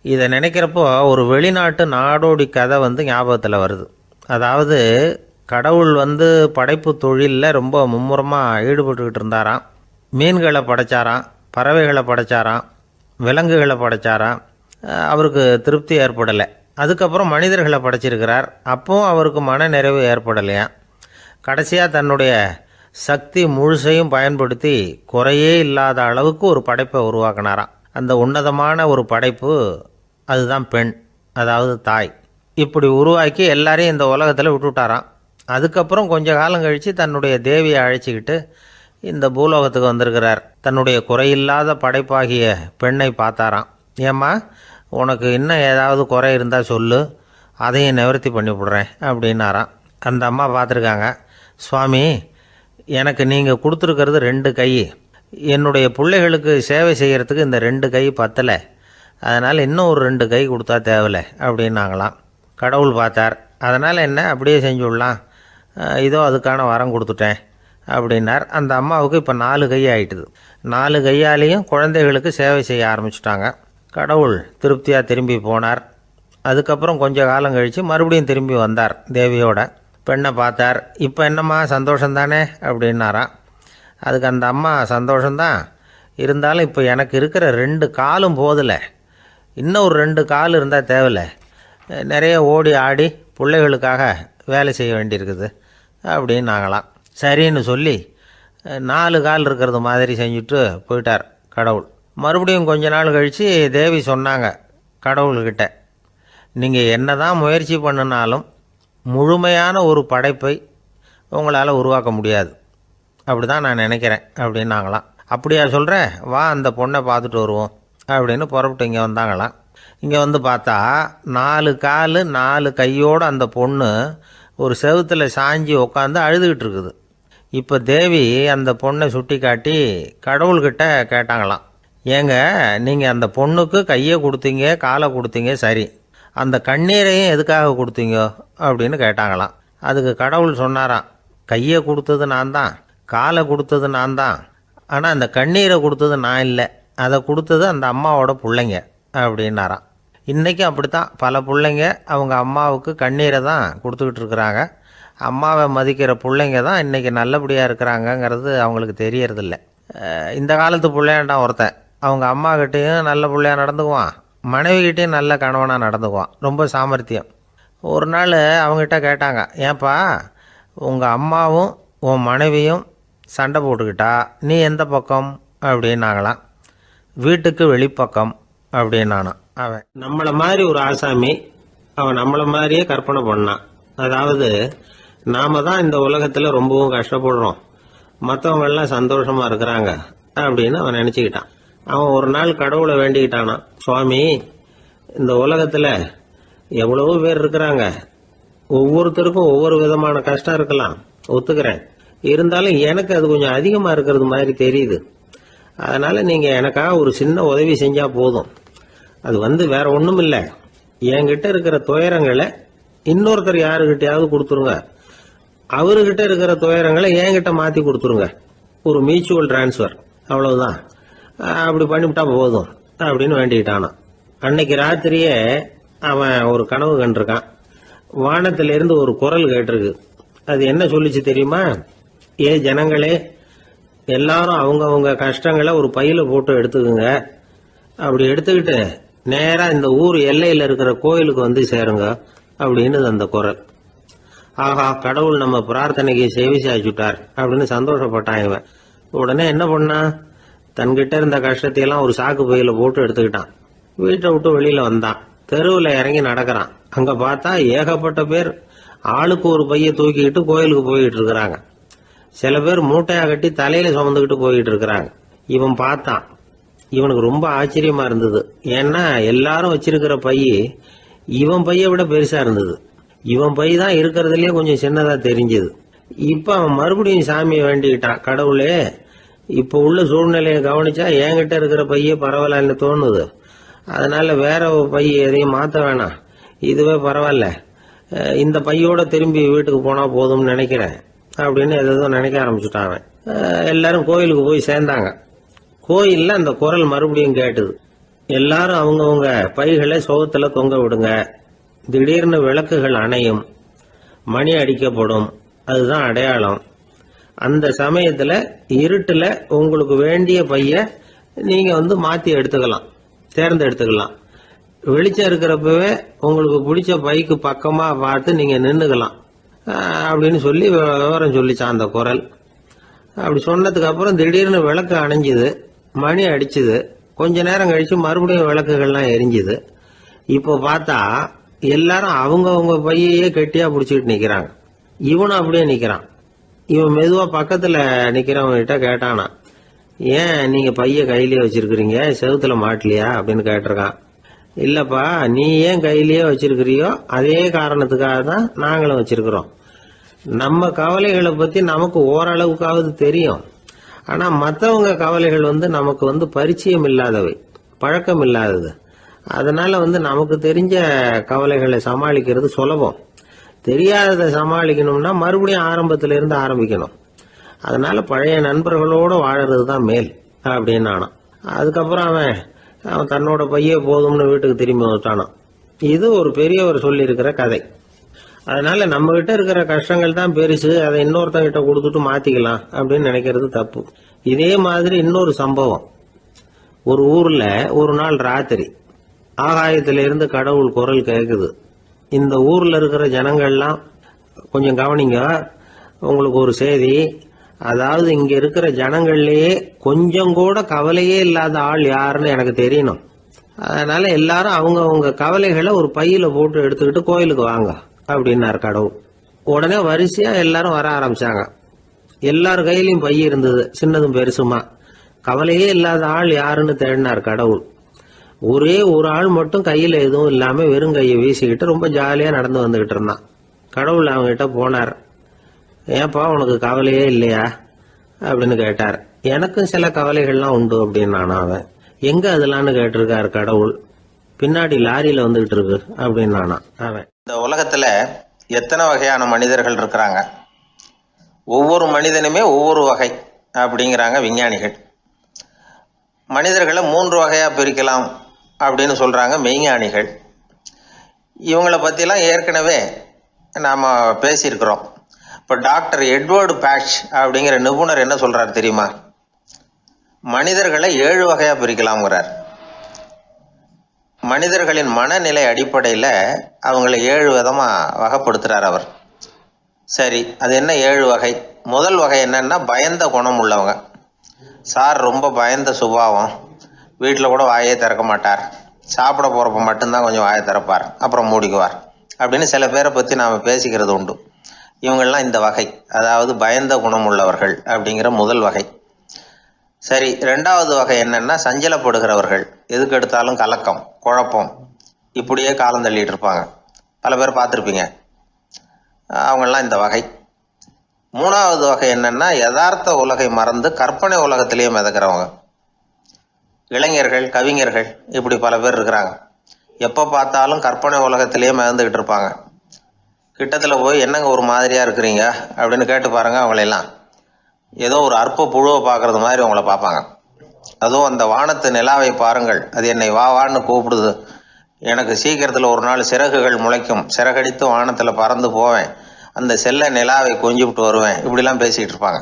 A: இதை நினைக்கிறப்போ ஒரு வெளிநாட்டு நாடோடி கதை ஞாபகத்தில் வருது. அதாவது கடவுள் படைப்பு தொழிலில் ரொம்ப மும்முரமாக ஈடுபட்டுக்கிட்டு இருந்தாராம். மீன்களை படைச்சாராம், பறவைகளை படைச்சாராம், விலங்குகளை படைச்சாராம். அவருக்கு திருப்தி ஏற்படலை. அதுக்கப்புறம் மனிதர்களை படைச்சிருக்கிறார். அப்பவும் அவருக்கு மன நிறைவு ஏற்படலையாம். கடைசியாக தன்னுடைய சக்தி முழுசையும் பயன்படுத்தி குறையே இல்லாத அளவுக்கு ஒரு படைப்பை உருவாக்கினாராம். அந்த உன்னதமான ஒரு படைப்பு அதுதான் பெண், அதாவது தாய். இப்படி உருவாக்கி எல்லாரையும் இந்த உலகத்தில் விட்டுவிட்டாராம். அதுக்கப்புறம் கொஞ்ச காலம் கழித்து தன்னுடைய தேவியை அழைச்சிக்கிட்டு இந்த பூலோகத்துக்கு வந்திருக்கிறார். தன்னுடைய குறையில்லாத படைப்பாகிய பெண்ணை பார்த்தாராம். ஏம்மா, உனக்கு இன்னும் ஏதாவது குறை இருந்தால் சொல்லு, அதையும் நிவர்த்தி பண்ணி விடுறேன் அப்படின்னாராம். அந்த அம்மா பார்த்துருக்காங்க. சுவாமி, எனக்கு நீங்கள் கொடுத்துருக்கிறது 2 கை. என்னுடைய பிள்ளைகளுக்கு சேவை செய்கிறதுக்கு இந்த 2 கை பத்தலை. அதனால் இன்னும் ஒரு 2 கை கொடுத்தா தேவலை அப்படின்னாங்களாம். கடவுள் பார்த்தார். அதனால் என்ன, அப்படியே செஞ்சு விடலாம், இதோ அதுக்கான வரம் கொடுத்துட்டேன் அப்படின்னார். அந்த அம்மாவுக்கு இப்போ 4 கை ஆகிட்டுது. 4 கையாலேயும் குழந்தைகளுக்கு சேவை செய்ய ஆரம்பிச்சுட்டாங்க. கடவுள் திருப்தியாக திரும்பி போனார். அதுக்கப்புறம் கொஞ்ச காலம் கழித்து மறுபடியும் திரும்பி வந்தார் தேவியோட. பெண்ணை பார்த்தார். இப்போ என்னம்மா சந்தோஷந்தானே அப்படின்னாராம். அதுக்கு அந்த அம்மா சந்தோஷந்தான், இருந்தாலும் இப்போ எனக்கு இருக்கிற 2 காலும் போதில்லை, இன்னும் ஒரு 2 கால் இருந்தால் தேவையில்லை, நிறைய ஓடி ஆடி பிள்ளைகளுக்காக வேலை செய்ய வேண்டியிருக்குது அப்படின்னு நாங்களாம். சரின்னு சொல்லி 4 கால் இருக்கிறது மாதிரி செஞ்சுட்டு போயிட்டார் கடவுள். மறுபடியும் கொஞ்ச நாள் கழித்து தேவி சொன்னாங்க கடவுள்கிட்ட, நீங்கள் என்ன தான் முயற்சி பண்ணினாலும் முழுமையான ஒரு படைப்பை உங்களால் உருவாக்க முடியாது, அப்படி தான் நான் நினைக்கிறேன் அப்படின்னாங்களாம். அப்படியா சொல்கிறேன், வா அந்த பொண்ணை பார்த்துட்டு வருவோம் அப்படின்னு புறப்பட்டு இங்கே வந்தாங்களாம். இங்கே வந்து பார்த்தா 4 கால் 4 கையோடு அந்த பொண்ணு ஒரு செவுத்தில் சாஞ்சி உட்காந்து அழுதுகிட்டு இருக்குது. இப்போ தேவி அந்த பொண்ணை சுட்டி காட்டி கடவுள்கிட்ட கேட்டாங்களாம், ஏங்க நீங்கள் அந்த பொண்ணுக்கு கையை கொடுத்தீங்க காலை கொடுத்தீங்க, சரி, அந்த கண்ணீரையும் எதுக்காக கொடுத்தீங்க அப்படின்னு கேட்டாங்களாம். அதுக்கு கடவுள் சொன்னாராம், கையை கொடுத்தது நான் தான், காலை கொடுத்தது நான் தான், ஆனால் அந்த கண்ணீரை கொடுத்தது நான் இல்லை, அதை கொடுத்தது அந்த அம்மாவோட பிள்ளைங்க அப்படின்னாராம். இன்றைக்கும் அப்படித்தான் பல பிள்ளைங்க அவங்க அம்மாவுக்கு கண்ணீரை தான் கொடுத்துக்கிட்டு இருக்கிறாங்க. அம்மாவை மதிக்கிற பிள்ளைங்க தான் இன்றைக்கி நல்லபடியாக இருக்கிறாங்கங்கிறது அவங்களுக்கு தெரியறதில்ல. இந்த காலத்து பிள்ளையாண்டான் ஒருத்தன் அவங்க அம்மாக்கிட்டேயும் நல்ல பிள்ளையாக நடந்துக்குவான், மனைவிக்கிட்டேயும் நல்ல கணவனாக நடந்துக்குவான், ரொம்ப சாமர்த்தியம். ஒரு நாள் அவங்ககிட்ட கேட்டாங்க, ஏன்பா உங்கள் அம்மாவும் உன் மனைவியும் சண்டை போட்டுக்கிட்டா நீ எந்த பக்கம் அப்படின்னாங்களாம். வீட்டுக்கு வெளிப்பக்கம் அப்படின்னானான். அவன் நம்மளை மாதிரி ஒரு ஆசாமி, அவன் நம்மளை மாதிரியே கற்பனை பண்ணான். அதாவது நாம தான் இந்த உலகத்தில் ரொம்பவும் கஷ்டப்படுறோம், மற்றவங்க எல்லாம் சந்தோஷமா இருக்கிறாங்க அப்படின்னு அவன் நினச்சிக்கிட்டான். அவன் ஒரு நாள் கடவுளை வேண்டிக்கிட்டானான், சுவாமி இந்த உலகத்தில் எவ்வளவோ பேர் இருக்கிறாங்க, ஒவ்வொருத்தருக்கும் ஒவ்வொரு விதமான கஷ்டம் இருக்கலாம், ஒத்துக்கிறேன், இருந்தாலும் எனக்கு அது கொஞ்சம் அதிகமாக இருக்கிறது மாதிரி தெரியுது, அதனால நீங்கள் எனக்காக ஒரு சின்ன உதவி செஞ்சால் போதும். அது வேற ஒன்றும் இல்லை, என்கிட்ட இருக்கிற துயரங்களை இன்னொருத்தர் யாருக்கிட்டையாவது கொடுத்துருங்க, அவர்கிட்ட இருக்கிற துயரங்களை என்கிட்ட மாற்றி கொடுத்துருங்க, ஒரு மியூச்சுவல் டிரான்ஸ்ஃபர், அவ்வளவுதான், அப்படி பண்ணிவிட்டா போதும் அப்படின்னு வேண்டிக்கிட்டானான். அன்னைக்கு ராத்திரியே அவன் ஒரு கனவு கண்டிருக்கான். வானத்திலிருந்து ஒரு குரல் கேட்டிருக்கு. அது என்ன சொல்லிச்சு தெரியுமா? ஏ ஜனங்களே, எல்லாரும் அவங்கவுங்க கஷ்டங்களை ஒரு பையில போட்டு எடுத்துக்குங்க, அப்படி எடுத்துக்கிட்டு நேரா இந்த ஊர் எல்லையில இருக்கிற கோயிலுக்கு வந்து சேருங்க அப்படின்னு அந்த குரல். ஆஹா, கடவுள் நம்ம பிரார்த்தனைக்கு செவி சாய்ச்சுட்டார் அப்படின்னு சந்தோஷப்பட்டான் இவன். உடனே என்ன பண்ணா, தன்கிட்ட இருந்த கஷ்டத்தையெல்லாம் ஒரு சாக்கு பையில போட்டு எடுத்துக்கிட்டான். வீட்டை விட்டு வெளியில வந்தான். தெருவில் இறங்கி நடக்கிறான். அங்க பார்த்தா ஏகப்பட்ட பேர் ஆளுக்கு ஒரு பைய தூக்கிக்கிட்டு கோயிலுக்கு போயிட்டு இருக்கிறாங்க. சில பேர் மூட்டையா கட்டி தலையில சுமந்துக்கிட்டு போயிட்டு இருக்கிறாங்க. இவன் பார்த்தான். இவனுக்கு ரொம்ப ஆச்சரியமா இருந்தது. ஏன்னா எல்லாரும் வச்சிருக்கிற பைய இவன் பைய விட பெருசா இருந்தது. இவன் பை தான் இருக்கிறதுலயே கொஞ்சம் சின்னதா தெரிஞ்சது. இப்ப அவன் மறுபடியும் சாமியை வேண்டிக்கிட்டான், கடவுளே இப்ப உள்ள சூழ்நிலையை கவனிச்சா என்கிட்ட இருக்கிற பைய பரவாயில்லன்னு தோணுது, அதனால வேற பை எதையும் மாத்த வேணாம், இதுவே பரவாயில்ல, இந்த பையோட திரும்பி வீட்டுக்கு போனா போதும்னு நினைக்கிறேன் அப்படின்னு ஏதோ நினைக்க ஆரம்பிச்சுட்டான் அவன். எல்லாரும் கோயிலுக்கு போய் சேர்ந்தாங்க. கோயில்ல அந்த குரல் மறுபடியும் கேட்டுது. எல்லாரும் அவங்கவுங்க பைகளை சோகத்துல தொங்க விடுங்க, திடீர்னு விளக்குகள் அணையும், மணி அடிக்கப்படும், அதுதான் அடையாளம். அந்த சமயத்துல இருட்டுல உங்களுக்கு வேண்டிய பைய நீங்க மாத்தி எடுத்துக்கலாம், தேர்ந்தெடுத்துக்கலாம். வெளிச்சம் இருக்கிறப்பவே உங்களுக்கு பிடிச்ச பைக்கு பக்கமா பார்த்து நீங்க நின்னுக்கலாம் அப்படின்னு சொல்லி விவரம் சொல்லிச்சான் அந்த குரல். அப்படி சொன்னதுக்கு அப்புறம் திடீர்னு விளக்கு அணைஞ்சுது, மணி அடிச்சுது. கொஞ்ச நேரம் கழிச்சு மறுபடியும் விளக்குகள்லாம் எரிஞ்சுது. இப்போ பார்த்தா எல்லாரும் அவங்கவுங்க பையையே கெட்டியா பிடிச்சிட்டு நிக்கிறாங்க. இவனும் அப்படியே நிக்கிறான். இவன் மெதுவா பக்கத்துல நிக்கிறவங்க கிட்ட கேட்டானா, ஏன் நீங்க பைய கையிலேயே வச்சிருக்கிறீங்க, செவுத்துல மாட்டலையா அப்படின்னு கேட்டிருக்கான். இல்லப்பா, நீ ஏன் கையிலேயே வச்சிருக்கிறியோ அதே காரணத்துக்காக தான் நாங்களும் வச்சிருக்கிறோம். நம்ம கவலைகளை பத்தி நமக்கு ஓரளவுக்காவது தெரியும், ஆனா மற்றவங்க கவலைகள் நமக்கு பரிச்சயம் இல்லாதவை, பழக்கம் இல்லாதது. அதனால நமக்கு தெரிஞ்ச கவலைகளை சமாளிக்கிறது சுலபம். தெரியாததை சமாளிக்கணும்னா மறுபடியும் ஆரம்பத்தில இருந்து ஆரம்பிக்கணும். அதனால பழைய நண்பர்களோட வாழறது தான் மேல் அப்படின்னு நானான். அதுக்கப்புறம் அவன் தன்னோட பையே போதும்னு வீட்டுக்கு திரும்பி வந்துட்டானான். இது ஒரு பெரியவர் சொல்லி இருக்கிற கதை. அதனால நம்ம கிட்ட இருக்கிற கஷ்டங்கள் தான் பெருசு, அதை இன்னொருத்தங்கிட்ட கொடுத்துட்டு மாத்திக்கலாம் அப்படின்னு நினைக்கிறது தப்பு. இதே மாதிரி இன்னொரு சம்பவம். ஒரு ஊர்ல ஒரு நாள் ராத்திரி ஆகாயத்திலிருந்து கடவுள் குரல் கேக்குது.
B: இந்த ஊர்ல இருக்கிற ஜனங்கள்லாம் கொஞ்சம் கவனிங்க. உங்களுக்கு ஒரு செய்தி. அதாவது இங்க இருக்கிற ஜனங்கள்லயே கொஞ்சம் கூட கவலையே இல்லாத ஆள் யாருன்னு எனக்கு தெரியணும். அதனால எல்லாரும் அவங்க கவலைகளை ஒரு பையில போட்டு எடுத்துக்கிட்டு கோயிலுக்கு வாங்க அப்படின்னாரு கடவுள். உடனே வரிசையா எல்லாரும் வர ஆரம்பிச்சாங்க. எல்லார் கையிலயும் பை இருந்தது, சின்னதும் பெருசுமா. கவலையே இல்லாத ஆள் யாருன்னு தேடினார் கடவுள். ஒரே ஒரு ஆள் மட்டும் கையில எதுவும் இல்லாம வெறும் கையை வீசிக்கிட்டு ரொம்ப ஜாலியா நடந்து வந்துகிட்டு இருந்தான். கடவுள் அவங்ககிட்ட போனார். ஏன்பா உனக்கு கவலையே இல்லையா அப்படின்னு கேட்டார். எனக்கும் சில கவலைகள்லாம் உண்டு அப்படின்னு அவன். எங்க அதெல்லாம்னு கேட்டிருக்காரு கடவுள். பின்னாடி லாரியில வந்துகிட்டு இருக்கு அப்படின்னு அவன். இந்த உலகத்துல எத்தனை வகையான மனிதர்கள் இருக்கிறாங்க, ஒவ்வொரு மனிதனுமே ஒவ்வொரு வகை அப்படிங்கிறாங்க விஞ்ஞானிகள். மனிதர்களை 3 வகையா பிரிக்கலாம் அப்படின்னு சொல்றாங்க மெய்ஞானிகள். இவங்களை பத்திலாம் ஏற்கனவே நாம பேசியிருக்கிறோம். இப்ப டாக்டர் எட்வர்டு பேட்ச் அப்படிங்கிற நிபுணர் என்ன சொல்றாரு தெரியுமா? மனிதர்களை 7 வகையா பிரிக்கலாம்ங்கிறார். மனிதர்களின் மனநிலை அடிப்படையில அவங்களை 7 விதமா வகைப்படுத்துறார் அவர். சரி, அது என்ன 7 வகை? முதல் வகை என்னன்னா பயந்த குணம் உள்ளவங்க. சார் ரொம்ப பயந்த சுபாவம், வீட்டில் கூட வாயே திறக்க மாட்டார், சாப்பிட போறப்ப மட்டும்தான் கொஞ்சம் வாயை திறப்பார், அப்புறம் மூடிக்குவார் அப்படின்னு சில பேரை பத்தி நாம பேசிக்கிறது உண்டு. இவங்கெல்லாம் இந்த வகை, அதாவது பயந்த குணம் உள்ளவர்கள் அப்படிங்கிற முதல் வகை. சரி, 2வது வகை என்னன்னா சஞ்சலப்படுகிறவர்கள். எதுக்கு எடுத்தாலும் கலக்கம், குழப்பம், இப்படியே காலம் தள்ளிட்டு இருப்பாங்க. பல பேர் பார்த்துருப்பீங்க. அவங்கெல்லாம் இந்த வகை. 3வது வகை என்னன்னா யதார்த்த உலகை மறந்து கற்பனை உலகத்திலேயே மிதக்கிறவங்க. இளைஞர்கள், கவிஞர்கள், இப்படி பல பேர் இருக்கிறாங்க. எப்போ பார்த்தாலும் கற்பனை உலகத்திலேயே மிதந்துகிட்டு இருப்பாங்க. கிட்டத்தில் போய் என்னங்க ஒரு மாதிரியா இருக்கிறீங்க அப்படின்னு கேட்டு பாருங்க. அவங்களெல்லாம் ஏதோ ஒரு அற்ப புழுவை பார்க்கறது மாதிரி அவங்கள பார்ப்பாங்க. அதுவும் அந்த வானத்து நிலாவை பாருங்கள், அது என்னை வா வான்னு கூப்பிடுது, எனக்கு சீக்கிரத்தில் ஒரு நாள் சிறகுகள் முளைக்கும், சிறகடித்து வானத்தில் பறந்து போவேன், அந்த செல்ல நிலாவை கொஞ்சிவிட்டு வருவேன், இப்படிலாம் பேசிகிட்டு இருப்பாங்க.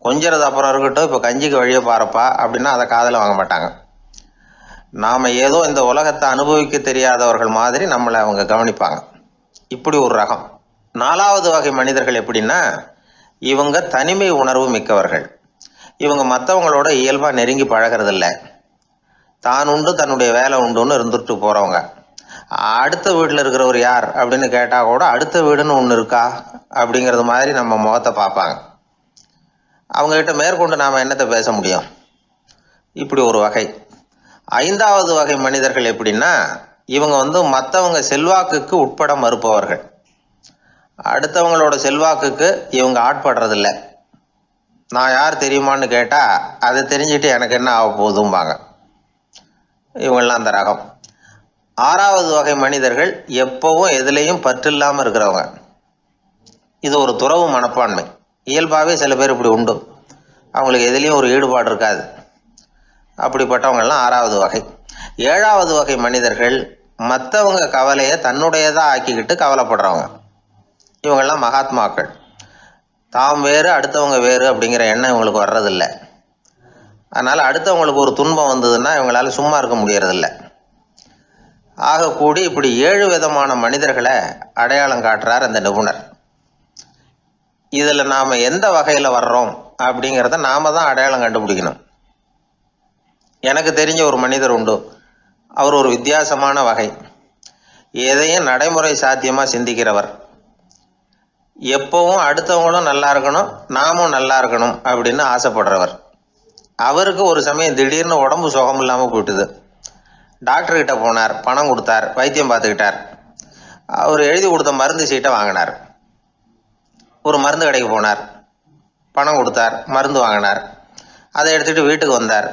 B: கொஞ்சிறது அப்புறம் இருக்கட்டும், இப்போ கஞ்சிக்கு வழியே பாருப்பா அப்படின்னா அதை காதில் வாங்க மாட்டாங்க. நாம் ஏதோ இந்த உலகத்தை அனுபவிக்க தெரியாதவர்கள் மாதிரி நம்மளை அவங்க கவனிப்பாங்க. இப்படி ஒரு ரகம். 4வது வகை மனிதர்கள் எப்படின்னா இவங்க தனிமை உணர்வு மிக்கவர்கள். இவங்க மற்றவங்களோட இயல்பாக நெருங்கி பழகிறதில்ல, தான் உண்டு தன்னுடைய வேலை உண்டுன்னு இருந்துட்டு போகிறவங்க. அடுத்த வீட்டில் இருக்கிறவர் யார் அப்படின்னு கேட்டால் கூட அடுத்த வீடுன்னு ஒன்று இருக்கா அப்படிங்கிறது மாதிரி நம்ம முகத்தை பார்ப்பாங்க. அவங்ககிட்ட மேற்கொண்டு நாம் என்னத்தை பேச முடியும்? இப்படி ஒரு வகை. 5வது வகை மனிதர்கள் எப்படின்னா இவங்க மற்றவங்க செல்வாக்குக்கு உட்பட மறுப்பவர்கள். அடுத்தவங்களோட செல்வாக்குக்கு இவங்க ஆட்படுறதில்ல. நான் யார் தெரியுமான்னு கேட்டால் அதை தெரிஞ்சுட்டு எனக்கு என்ன ஆக போகுதும்பாங்க. இவங்கெல்லாம் அந்த ரகம். 6வது வகை மனிதர்கள் எப்பவும் எதுலேயும் பற்றில்லாமல் இருக்கிறவங்க. இது ஒரு துறவு மனப்பான்மை. இயல்பாகவே சில பேர் இப்படி உண்டு, அவங்களுக்கு எதுலேயும் ஒரு ஈடுபாடு இருக்காது. அப்படிப்பட்டவங்கெல்லாம் 6வது வகை. 7வது வகை மனிதர்கள் மற்றவங்க கவலையை தன்னுடையதாக ஆக்கிக்கிட்டு கவலைப்படுறவங்க. இவங்கெல்லாம் மகாத்மாக்கள். தாம் வேறு அடுத்தவங்க வேறு அப்படிங்கிற எண்ணம் இவங்களுக்கு வர்றதில்லை. அதனால் அடுத்தவங்களுக்கு ஒரு துன்பம் வந்ததுன்னா இவங்களால சும்மா இருக்க முடியறதில்ல. ஆக கூடி இப்படி 7 விதமான மனிதர்களை அடையாளம் காட்டுறார் அந்த நிபுணர். இதில் நாம் எந்த வகையில் வர்றோம் அப்படிங்கிறத நாம தான் அடையாளம் கண்டுபிடிக்கணும். எனக்கு தெரிஞ்ச ஒரு மனிதர் உண்டு. அவர் ஒரு வித்தியாசமான வகை. எதையும் நடைமுறை சாத்தியமாக சிந்திக்கிறவர். எப்பவும் அடுத்தவங்களும் நல்லா இருக்கணும், நாமும் நல்லா இருக்கணும் அப்படின்னு ஆசைப்படுறவர். அவருக்கு ஒரு சமயம் திடீர்னு உடம்பு சுகம் இல்லாமல் போயிட்டுது. டாக்டர்கிட்ட போனார், பணம் கொடுத்தார், வைத்தியம் பார்த்துக்கிட்டார். அவர் எழுதி கொடுத்த மருந்து சீட்டை வாங்கினார். ஒரு மருந்து கடைக்கு போனார், பணம் கொடுத்தார், மருந்து வாங்கினார். அதை எடுத்துகிட்டு வீட்டுக்கு வந்தார்.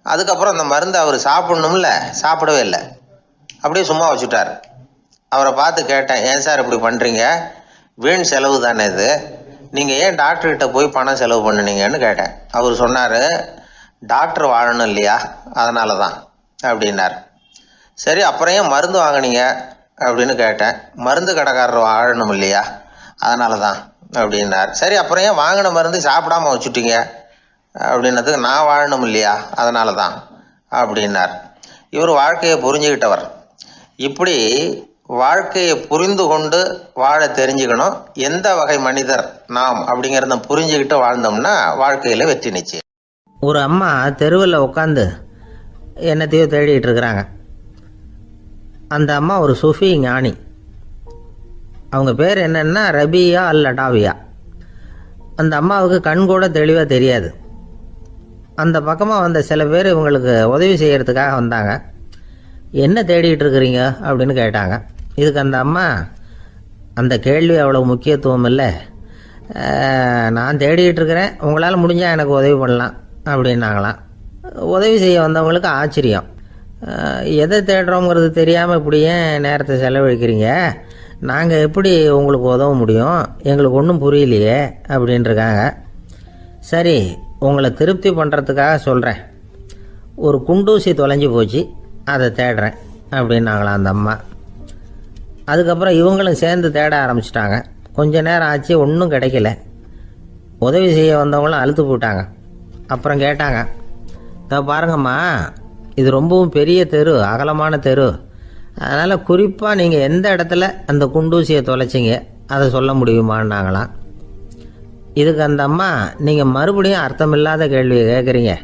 B: அதுக்கப்புறம் அந்த மருந்து அவர் சாப்பிடணும்ல, சாப்பிடவே இல்லை, அப்படியே சும்மா வச்சுட்டார். அவரை பார்த்து கேட்டேன், ஏன் சார் இப்படி பண்ணுறீங்க, வீண் செலவு தானே இது, நீங்கள் ஏன் டாக்டர்கிட்ட போய் பணம் செலவு பண்ணுனீங்கன்னு கேட்டேன். அவர் சொன்னார், டாக்டர் வாழணும் இல்லையா, அதனால தான் அப்படின்னார். சரி, அப்புறம் ஏன் மருந்து வாங்கினீங்க அப்படின்னு கேட்டேன். மருந்து கடைக்காரர் வாழணும் இல்லையா, அதனால தான் அப்படின்னார். சரி, அப்புறம் ஏன் வாங்கின மருந்து சாப்பிடாம வச்சுட்டீங்க அப்படின்னதுக்கு, நான் வாழணும் இல்லையா அதனால தான் அப்படின்னார். இவர் வாழ்க்கையை புரிஞ்சுக்கிட்டவர். இப்படி
C: வாழ்க்கையை புரிந்து கொண்டு வாழ தெரிஞ்சுக்கணும். எந்த வகை மனிதர் நாம் அப்படிங்கிறத புரிஞ்சுக்கிட்டு வாழ்ந்தோம்னா வாழ்க்கையில் வெற்றி நிச்சயம்.
A: ஒரு அம்மா தெருவில் உட்காந்து என்னத்தையோ தேடிட்டு இருக்கிறாங்க. அந்த அம்மா ஒரு சூஃபி ஞானி. அவங்க பேர் என்னன்னா ரபியா அல் அடாவியா. அந்த அம்மாவுக்கு கண் கூட தெளிவாக தெரியாது. அந்த பக்கமாக வந்த சில பேர் இவங்களுக்கு உதவி செய்கிறதுக்காக வந்தாங்க. என்ன தேடிட்டு இருக்கிறீங்க அப்படின்னு கேட்டாங்க. இதுக்கு அந்த அம்மா, அந்த கேள்வி அவ்வளோ முக்கியத்துவம் இல்லை, நான் தேடிட்டு இருக்கிறேன், உங்களால் முடிஞ்சால் எனக்கு உதவி பண்ணலாம் அப்படின்னாங்களாம். உதவி செய்ய வந்தவங்களுக்கு ஆச்சரியம். எதை தேடுறோங்கிறது தெரியாமல் இப்படி ஏன் நேரத்தை செலவழிக்கிறீங்க, நாங்கள் எப்படி உங்களுக்கு உதவ முடியும், எங்களுக்கு ஒன்றும் புரியலையே அப்படின்ட்டுருக்காங்க. சரி, உங்களை திருப்தி பண்ணுறதுக்காக சொல்கிறேன், ஒரு குண்டூசி தொலைஞ்சி போச்சு, அதை தேடுறேன் அப்படின்னாங்களாம் அந்த அம்மா. அதுக்கப்புறம் இவங்களும் சேர்ந்து தேட ஆரம்பிச்சிட்டாங்க. கொஞ்ச நேரம் ஆச்சு, ஒன்றும் கிடைக்கல. உதவி செய்ய வந்தவங்களும் அழுத்து போட்டாங்க. அப்புறம் கேட்டாங்க, இதை பாருங்கம்மா, இது ரொம்பவும் பெரிய தெரு, அகலமான தெரு, அதனால் குறிப்பாக நீங்கள் எந்த இடத்துல அந்த குண்டூசியை தொலைச்சிங்க அதை சொல்ல முடியுமான்னாங்களாம். இதுக்கு அந்த அம்மா, நீங்கள் மறுபடியும் அர்த்தமில்லாத கேள்வியை கேட்குறீங்க,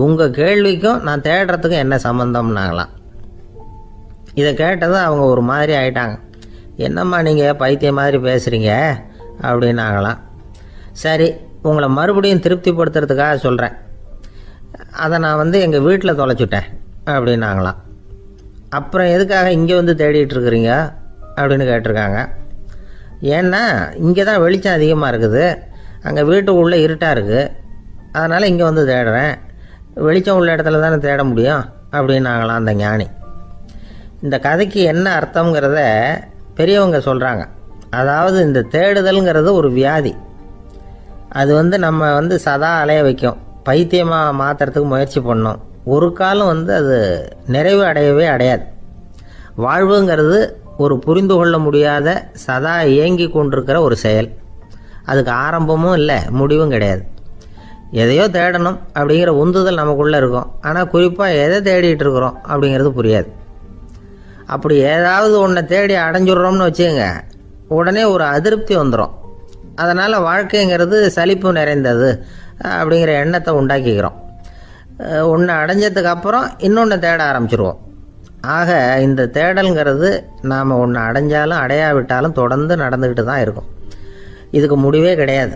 A: உங்கள் கேள்விக்கும் நான் தேடுறதுக்கும் என்ன சம்மந்தம்னாங்களாம். இதை கேட்டதும் அவங்க ஒரு மாதிரி ஆயிட்டாங்க. என்னம்மா நீங்கள் பைத்தியம் மாதிரி பேசுகிறீங்க அப்படின்னாங்களாம். சரி, உங்களை மறுபடியும் திருப்திப்படுத்துறதுக்காக சொல்கிறேன், அதை நான் எங்கள் வீட்டில் தொலைச்சிட்டேன் அப்படின்னாங்களாம். அப்புறம் எதுக்காக இங்கே வந்து தேடிட்டு இருக்கிறீங்க அப்படின்னு கேட்டிருக்காங்க. ஏன்னா இங்கே தான் வெளிச்சம் அதிகமாக இருக்குது, அங்கே வீட்டுக்குள்ளே இருட்டாக இருக்குது, அதனால் இங்கே வந்து தேடுறேன், வெளிச்சம் உள்ள இடத்துல தானே தேட முடியும் அப்படின்னாங்களாம் அந்த ஞானி. இந்த கதைக்கு என்ன அர்த்தங்கிறத பெரியவங்க சொல்கிறாங்க. அதாவது இந்த தேடுதல்ங்கிறது ஒரு வியாதி. அது நம்ம சதா அலைய வைக்கும், பைத்தியமாக மாற்றுறதுக்கு முயற்சி பண்ணோம். ஒரு காலம் அது நிறைவு அடையவே அடையாது. வாழ்வுங்கிறது ஒரு புரிந்து கொள்ள முடியாத சதா இயங்கி கொண்டிருக்கிற ஒரு செயல். அதுக்கு ஆரம்பமும் இல்லை, முடிவும் கிடையாது. எதையோ தேடணும் அப்படிங்கிற உந்துதல் நமக்குள்ளே இருக்கும், ஆனால் குறிப்பாக எதை தேடிட்டு இருக்கிறோம் அப்படிங்கிறது புரியாது. அப்படி ஏதாவது ஒன்றை தேடி அடைஞ்சிடுறோம்னு வச்சுக்கோங்க, உடனே ஒரு அதிருப்தி வந்துடும். அதனால் வாழ்க்கைங்கிறது சலிப்பு நிறைந்தது அப்படிங்கிற எண்ணத்தை உண்டாக்கிக்கிறோம். ஒன்று அடைஞ்சதுக்கு அப்புறம் இன்னொன்று தேட ஆரம்பிச்சிருவோம். ஆக இந்த தேடல்ங்கிறது நாம் ஒன்று அடைஞ்சாலும் அடையாவிட்டாலும் தொடர்ந்து நடந்துக்கிட்டு தான் இருக்கும். இதுக்கு முடிவே கிடையாது.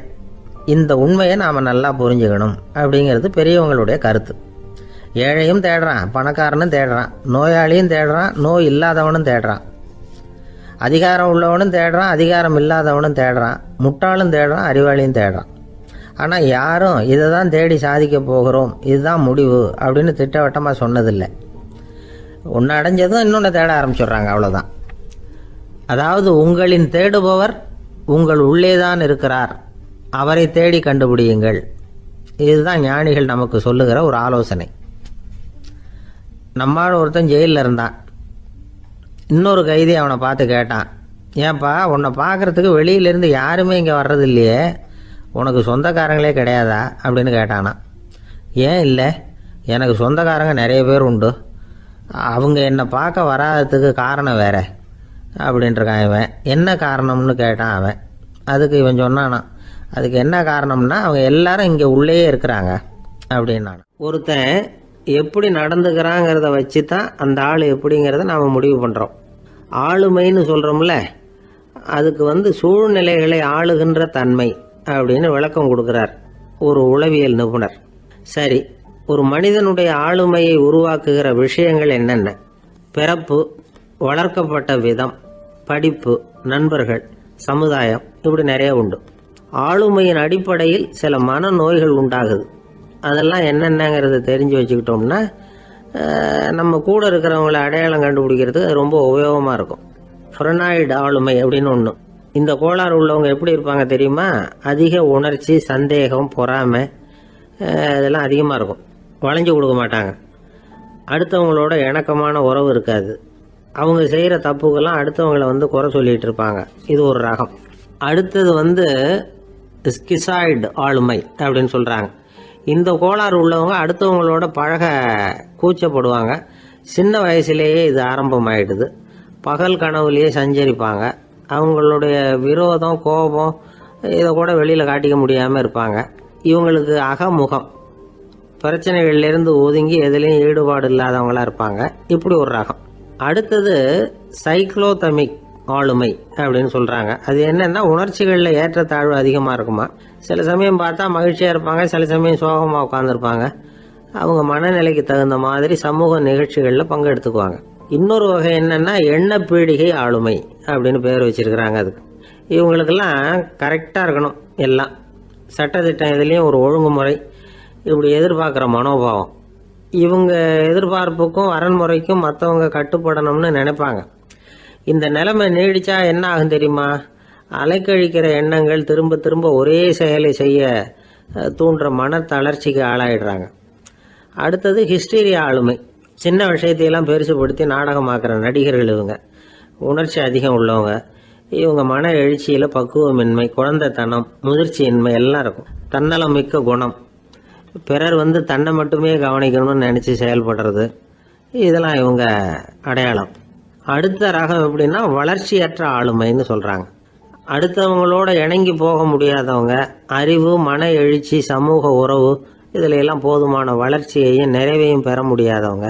A: இந்த உண்மையை நாம் நல்லா புரிஞ்சுக்கணும் அப்படிங்கிறது பெரியவங்களுடைய கருத்து. ஏழையும் தேடுறான், பணக்காரனும் தேடுறான், நோயாளியும் தேடுறான், நோய் இல்லாதவனும் தேடுறான், அதிகாரம் உள்ளவனும் தேடுறான், அதிகாரம் இல்லாதவனும் தேடுறான், முட்டாளும் தேடுறான், அறிவாளியும் தேடுறான். ஆனால் யாரும் இதை தான் தேடி சாதிக்க போகிறோம், இதுதான் முடிவு அப்படின்னு திட்டவட்டமாக சொன்னதில்லை. ஒன்று அடைஞ்சதும் இன்னொன்று தேட ஆரம்பிச்சிடுறாங்க, அவ்வளோதான். அதாவது உங்களின் தேடுபவர் உங்கள் உள்ளே தான் இருக்கிறார், அவரை தேடி கண்டுபிடியுங்கள். இதுதான் ஞானிகள் நமக்கு சொல்லுகிற ஒரு ஆலோசனை. நம்மால் ஒருத்தன் ஜெயிலில் இருந்தான். இன்னொரு கைதி அவனை பார்த்து கேட்டான், ஏன்பா உன்னை பார்க்குறதுக்கு வெளியிலேருந்து யாருமே இங்கே வர்றது இல்லையே, உனக்கு சொந்தக்காரங்களே கிடையாதா அப்படின்னு கேட்டானா. ஏன் இல்லை, எனக்கு சொந்தக்காரங்க நிறைய பேர் உண்டு, அவங்க என்னை பார்க்க வராததுக்கு காரணம் வேற அப்படின்ட்டுருக்கான் இவன். என்ன காரணம்னு கேட்டான் அவன். அதுக்கு இவன் சொன்னானா, அதுக்கு என்ன காரணம்னா அவங்க எல்லாரும் இங்கே உள்ளே இருக்கிறாங்க அப்படின்னான். ஒருத்தன் எப்படி நடந்துக்கிறாங்கிறத வச்சு தான் அந்த ஆள் எப்படிங்கிறத நாம் முடிவு பண்ணுறோம். ஆளுமைன்னு சொல்கிறோம்ல, அதுக்கு சூழ்நிலைகளை ஆளுகின்ற தன்மை அப்படின்னு விளக்கம் கொடுக்குறார் ஒரு உளவியல் நிபுணர். சரி, ஒரு மனிதனுடைய ஆளுமையை உருவாக்குகிற விஷயங்கள் என்னென்ன? பிறப்பு, வளர்க்கப்பட்ட விதம், படிப்பு, நண்பர்கள், சமுதாயம், இப்படி நிறைய உண்டு. ஆளுமையின் அடிப்படையில் சில மனநோய்கள் உண்டாகுது. அதெல்லாம் என்னென்னங்கிறத தெரிஞ்சு வச்சுக்கிட்டோம்னா நம்ம கூட இருக்கிறவங்கள அடையாளம் கண்டுபிடிக்கிறதுக்கு அது ரொம்ப உபயோகமாக இருக்கும். ஃப்ரெனாய்டு ஆளுமை அப்படின்னு ஒன்று. இந்த கோளாறு உள்ளவங்க எப்படி இருப்பாங்க தெரியுமா? அதிக உணர்ச்சி, சந்தேகம், பொறாமை இதெல்லாம் அதிகமாக இருக்கும். வளைஞ்சு கொடுக்க மாட்டாங்க. அடுத்தவங்களோட இணக்கமான உறவு இருக்காது. அவங்க செய்கிற தப்புக்கெல்லாம் அடுத்தவங்களை குறை சொல்லிகிட்டு இருப்பாங்க. இது ஒரு ரகம். அடுத்தது ஸ்கிசாய்டு ஆளுமை அப்படின்னு சொல்கிறாங்க. இந்த கோளாறு உள்ளவங்க அடுத்தவங்களோட பழக கூச்சப்படுவாங்க. சின்ன வயசுலேயே இது ஆரம்பமாயிடுது. பகல் கனவுலேயே சஞ்சரிப்பாங்க. அவங்களுடைய விரோதம், கோபம் இதை கூட வெளியில் காட்டிக்க முடியாமல் இருப்பாங்க. இவங்களுக்கு அகமுகம், பிரச்சனைகள்லேருந்து ஒதுங்கி எதுலேயும் ஈடுபாடு இல்லாதவங்களா இருப்பாங்க. இப்படி ஒரு ரகம். அடுத்தது சைக்ளோதமிக் ஆளுமை அப்படின்னு சொல்கிறாங்க. அது என்னென்னா, உணர்ச்சிகளில் ஏற்றத்தாழ்வு அதிகமாக இருக்குமா. சில சமயம் பார்த்தா மகிழ்ச்சியாக இருப்பாங்க, சில சமயம் சோகமாக உட்காந்துருப்பாங்க. அவங்க மனநிலைக்கு தகுந்த மாதிரி சமூக நிகழ்ச்சிகளில் பங்கெடுத்துக்குவாங்க. இன்னொரு வகை என்னென்னா எண்ணப்பீடிகை ஆளுமை அப்படின்னு பேர் வச்சிருக்கிறாங்க. அதுக்கு இவங்களுக்கெல்லாம் கரெக்டாக இருக்கணும், எல்லாம் சட்டத்திட்டம் இதுலேயும் ஒரு ஒழுங்குமுறை, இப்படி எதிர்பார்க்குற மனோபாவம். இவங்க எதிர்பார்ப்புக்கும் அரண்முறைக்கும் மற்றவங்க கட்டுப்படணும்னு நினைப்பாங்க. இந்த நிலைமை நீடிச்சா என்ன ஆகும் தெரியுமா? அலைக்கழிக்கிற எண்ணங்கள் திரும்ப திரும்ப ஒரே செயலை செய்ய தூண்டுற மன தளர்ச்சிக்கு ஆளாயிடுறாங்க. அடுத்தது ஹிஸ்டீரியா ஆளுமை. சின்ன விஷயத்தையெல்லாம் பெருசுபடுத்தி நாடகமாக்குற நடிகர்கள் இவங்க. உணர்ச்சி அதிகம் உள்ளவங்க. இவங்க மன எழுச்சியில் பக்குவமின்மை, குழந்தைத்தனம், முதிர்ச்சியின்மை எல்லாம் இருக்கும். தன்னலம் மிக்க குணம், பிறர் தன்னை மட்டுமே கவனிக்கணும்னு நினச்சி செயல்படுறது, இதெல்லாம் இவங்க அடையாளம். அடுத்த ரகம் எப்படின்னா வளர்ச்சியற்ற ஆளுமைன்னு சொல்கிறாங்க. அடுத்தவங்களோட இணங்கி போக முடியாதவங்க, அறிவு, மன எழுச்சி, சமூக உறவு இதில் எல்லாம் போதுமான வளர்ச்சியையும் நிறைவையும் பெற முடியாதவங்க.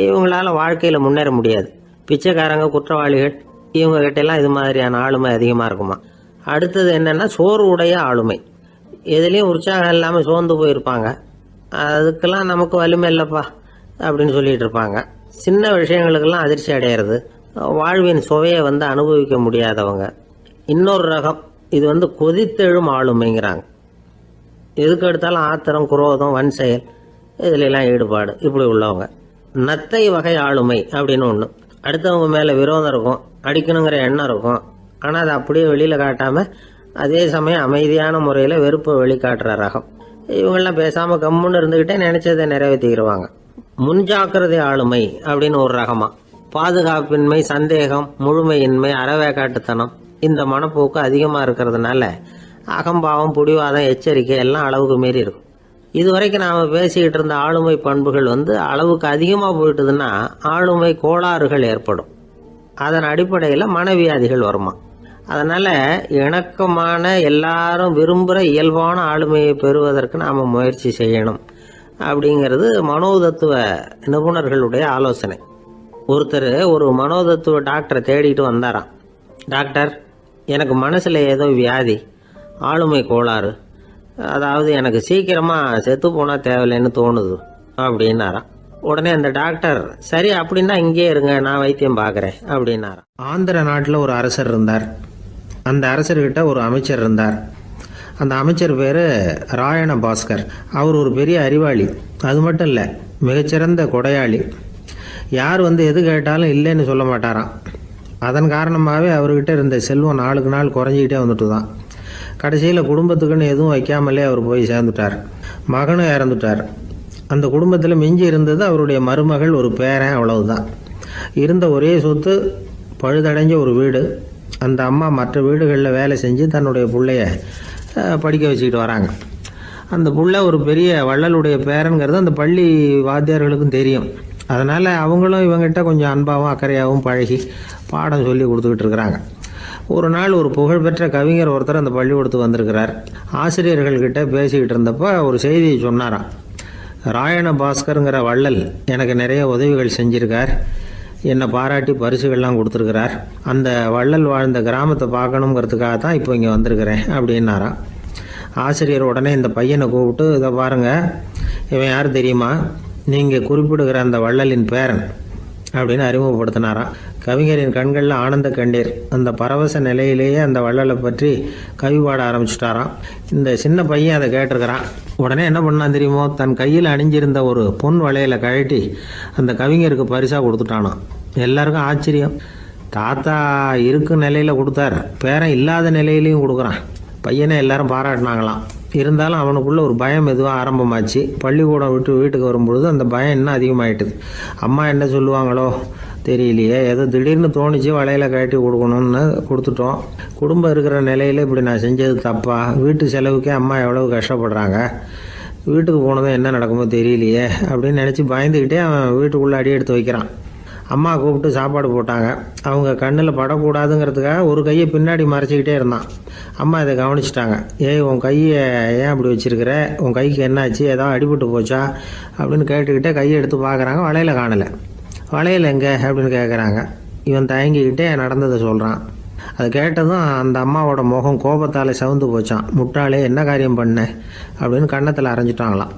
A: இவங்களால வாழ்க்கையில் முன்னேற முடியாது. பிச்சைக்காரங்க, குற்றவாளிகள், இவங்ககிட்டெல்லாம் இது மாதிரியான ஆளுமை அதிகமாக இருக்குமா. அடுத்தது என்னென்னா சோர்வுடைய ஆளுமை. எதுலேயும் உற்சாகம் இல்லாமல் சோர்ந்து போயிருப்பாங்க. அதுக்கெல்லாம் நமக்கு வலிமை இல்லைப்பா அப்படின்னு சொல்லிட்டு இருப்பாங்க. சின்ன விஷயங்களுக்கெல்லாம் அதிர்ச்சி அடையிறது, வாழ்வின் சுவையை அனுபவிக்க முடியாதவங்க. இன்னொரு ரகம், இது கொதித்தெழும் ஆளுமைங்கிறாங்க. எதுக்கு எடுத்தாலும் ஆத்திரம், குரோதம், வன் செயல் இதுலெல்லாம் ஈடுபாடு, இப்படி உள்ளவங்க. நத்தை வகை ஆளுமை அப்படின்னு ஒன்று. அடுத்தவங்க மேலே விரோதம் இருக்கும், அடிக்கணுங்கிற எண்ணம் இருக்கும். ஆனால் அதை அப்படியே வெளியில் காட்டாமல் அதே சமயம் அமைதியான முறையில் வெறுப்பை வெளிக்காட்டுற ரகம். இவங்கெல்லாம் பேசாமல் கம்முன்னு இருந்துக்கிட்டே நினைச்சதை நிறைவேற்றிக்கிடுவாங்க. முன்ஜாக்கிரதை ஆளுமை அப்படின்னு ஒரு ரகமா. பாதுகாப்பின்மை, சந்தேகம், முழுமையின்மை, அறவேக்காட்டுத்தனம் இந்த மனப்போக்கு அதிகமாக இருக்கிறதுனால அகம்பாவம், புடிவாதம், எச்சரிக்கை எல்லாம் அளவுக்கு மீறி இருக்கும். இதுவரைக்கும் நாம் பேசிக்கிட்டு இருந்த ஆளுமை பண்புகள் அளவுக்கு அதிகமாக போயிட்டுதுன்னா ஆளுமை கோளாறுகள் ஏற்படும். அதன் அடிப்படையில் மனவியாதிகள் வருமா. அதனால் இணக்கமான, எல்லாரும் விரும்புகிற இயல்பான ஆளுமையை பெறுவதற்கு நாம் முயற்சி செய்யணும் அப்படிங்கிறது மனோதத்துவ நிபுணர்களுடைய ஆலோசனை. ஒருத்தர் ஒரு மனோதத்துவ டாக்டரை தேடிட்டு வந்தாராம். டாக்டர், எனக்கு மனசில் ஏதோ வியாதி, ஆளுமை கோளாறு, அதாவது எனக்கு சீக்கிரமாக செத்து போனால் தேவையில்லைன்னு தோணுது அப்படின்னாராம். உடனே அந்த டாக்டர், சரி அப்படின்னா இங்கே இருங்க, நான் வைத்தியம் பார்க்குறேன் அப்படின்னாராம்.
B: ஆந்திர நாட்டில் ஒரு அரசர் இருந்தார். அந்த அரசர்கிட்ட ஒரு அமைச்சர் இருந்தார். அந்த அமைச்சர் பேர் ராயண பாஸ்கர். அவர் ஒரு பெரிய அறிவாளி. அது மட்டும் இல்லை, மிகச்சிறந்த கொடையாளி. யார் எது கேட்டாலும் இல்லைன்னு சொல்ல மாட்டாராம். அதன் காரணமாகவே அவர்கிட்ட இருந்த செல்வம் நாளுக்கு நாள் குறைஞ்சிக்கிட்டே வந்துட்டு தான். கடைசியில் குடும்பத்துக்குன்னு எதுவும் வைக்காமலே அவர் போய் சேர்ந்துட்டார். மகனும் இறந்துட்டார். அந்த குடும்பத்தில் மிஞ்சி இருந்தது அவருடைய மருமகள், ஒரு பேரன், அவ்வளவுதான். இருந்த ஒரே சொத்து பழுதடைஞ்ச ஒரு வீடு. அந்த அம்மா மற்ற வீடுகளில் வேலை செஞ்சு தன்னுடைய பிள்ளைய படிக்க வச்சுக்கிட்டு வராங்க. அந்த புள்ள ஒரு பெரிய வள்ளலுடைய பேரன்கிறது அந்த பள்ளி வாத்தியார்களுக்கும் தெரியும். அதனால் அவங்களும் இவங்ககிட்ட கொஞ்சம் அன்பாகவும் அக்கறையாகவும் பழகி பாடம் சொல்லி கொடுத்துக்கிட்டு இருக்கிறாங்க. ஒரு நாள் ஒரு புகழ்பெற்ற கவிஞர் ஒருத்தர் அந்த பள்ளிக்கூடத்துக்கு வந்திருக்கிறார். ஆசிரியர்கள்கிட்ட பேசிக்கிட்டு இருந்தப்போ ஒரு செய்தியை சொன்னாராம். ராயண பாஸ்கருங்கிற வள்ளல் எனக்கு நிறைய உதவிகள் செஞ்சிருக்கார், என்னை பாராட்டி பரிசுகள்லாம் கொடுத்துருக்கிறார். அந்த வள்ளல் வாழ்ந்த கிராமத்தை பார்க்கணுங்கிறதுக்காக தான் இப்போ இங்கே வந்திருக்கிறேன் அப்படின்னாராம். ஆசிரியர் உடனே இந்த பையனை கூப்பிட்டு, இதை பாருங்கள், இவன் யார் தெரியுமா, நீங்கள் குறிப்பிடுகிற அந்த வள்ளலின் பேரன் அப்படின்னு அறிமுகப்படுத்தினாராம். கவிஞரின் கண்களில் ஆனந்த கண்ணீர். அந்த பரவச நிலையிலேயே அந்த வள்ளலை பற்றி கவி பாட ஆரம்பிச்சுட்டாராம். இந்த சின்ன பையன் அதை கேட்டிருக்கிறான். உடனே என்ன பண்ணான் தெரியுமோ, தன் கையில் அணிஞ்சிருந்த ஒரு பொன் வளையலை கழட்டி அந்த கவிஞருக்கு பரிசாக கொடுத்துட்டானான். எல்லாருக்கும் ஆச்சரியம். தாத்தா இருக்கும் நிலையில் கொடுத்தார், பேரன் இல்லாத நிலையிலையும் கொடுக்குறான். பையனை எல்லாரும் பாராட்டினாங்களாம். இருந்தாலும் அவனுக்குள்ள ஒரு பயம் எதுவும் ஆரம்பமாச்சு. பள்ளிக்கூடம் விட்டு வீட்டுக்கு வரும்பொழுது அந்த பயம் இன்னும் அதிகமாயிட்டுது. அம்மா என்ன சொல்லுவாங்களோ தெரியலையே, ஏதோ திடீர்னு தோணிச்சு வளையல கட்டி கொடுக்கணும்னு கொடுத்துட்டோம். குடும்பம் இருக்கிற நிலையில் இப்படி நான் செஞ்சது தப்பா, வீட்டு செலவுக்கே அம்மா எவ்வளவு கஷ்டப்படுறாங்க, வீட்டுக்கு போனதும் என்ன நடக்குமோ தெரியலையே அப்படின்னு நினச்சி பயந்துக்கிட்டே அவன் வீட்டுக்குள்ளே அடி எடுத்து வைக்கிறான்.
A: அம்மா கூப்பிட்டு சாப்பாடு போட்டாங்க. அவங்க கண்ணில் படக்கூடாதுங்கிறதுக்காக ஒரு கையை பின்னாடி மறைச்சிக்கிட்டே இருந்தான். அம்மா இதை கவனிச்சிட்டாங்க. ஏய், உன் கையை ஏன் அப்படி வச்சிருக்கிற, உன் கைக்கு என்னாச்சு, ஏதாவது அடிபட்டு போச்சா அப்படின்னு கேட்டுக்கிட்டே கையை எடுத்து பார்க்குறாங்க. வளையல காணலை. வளையல் எங்கே அப்படின்னு கேட்குறாங்க. இவன் தயங்கிக்கிட்டே நடந்ததை சொல்கிறான். அது கேட்டதும் அந்த அம்மாவோட முகம் கோபத்தால் சவுந்து போச்சான். முட்டாளே, என்ன காரியம் பண்ண அப்படின்னு கன்னத்தில் அரைஞ்சிட்டாங்களாம்.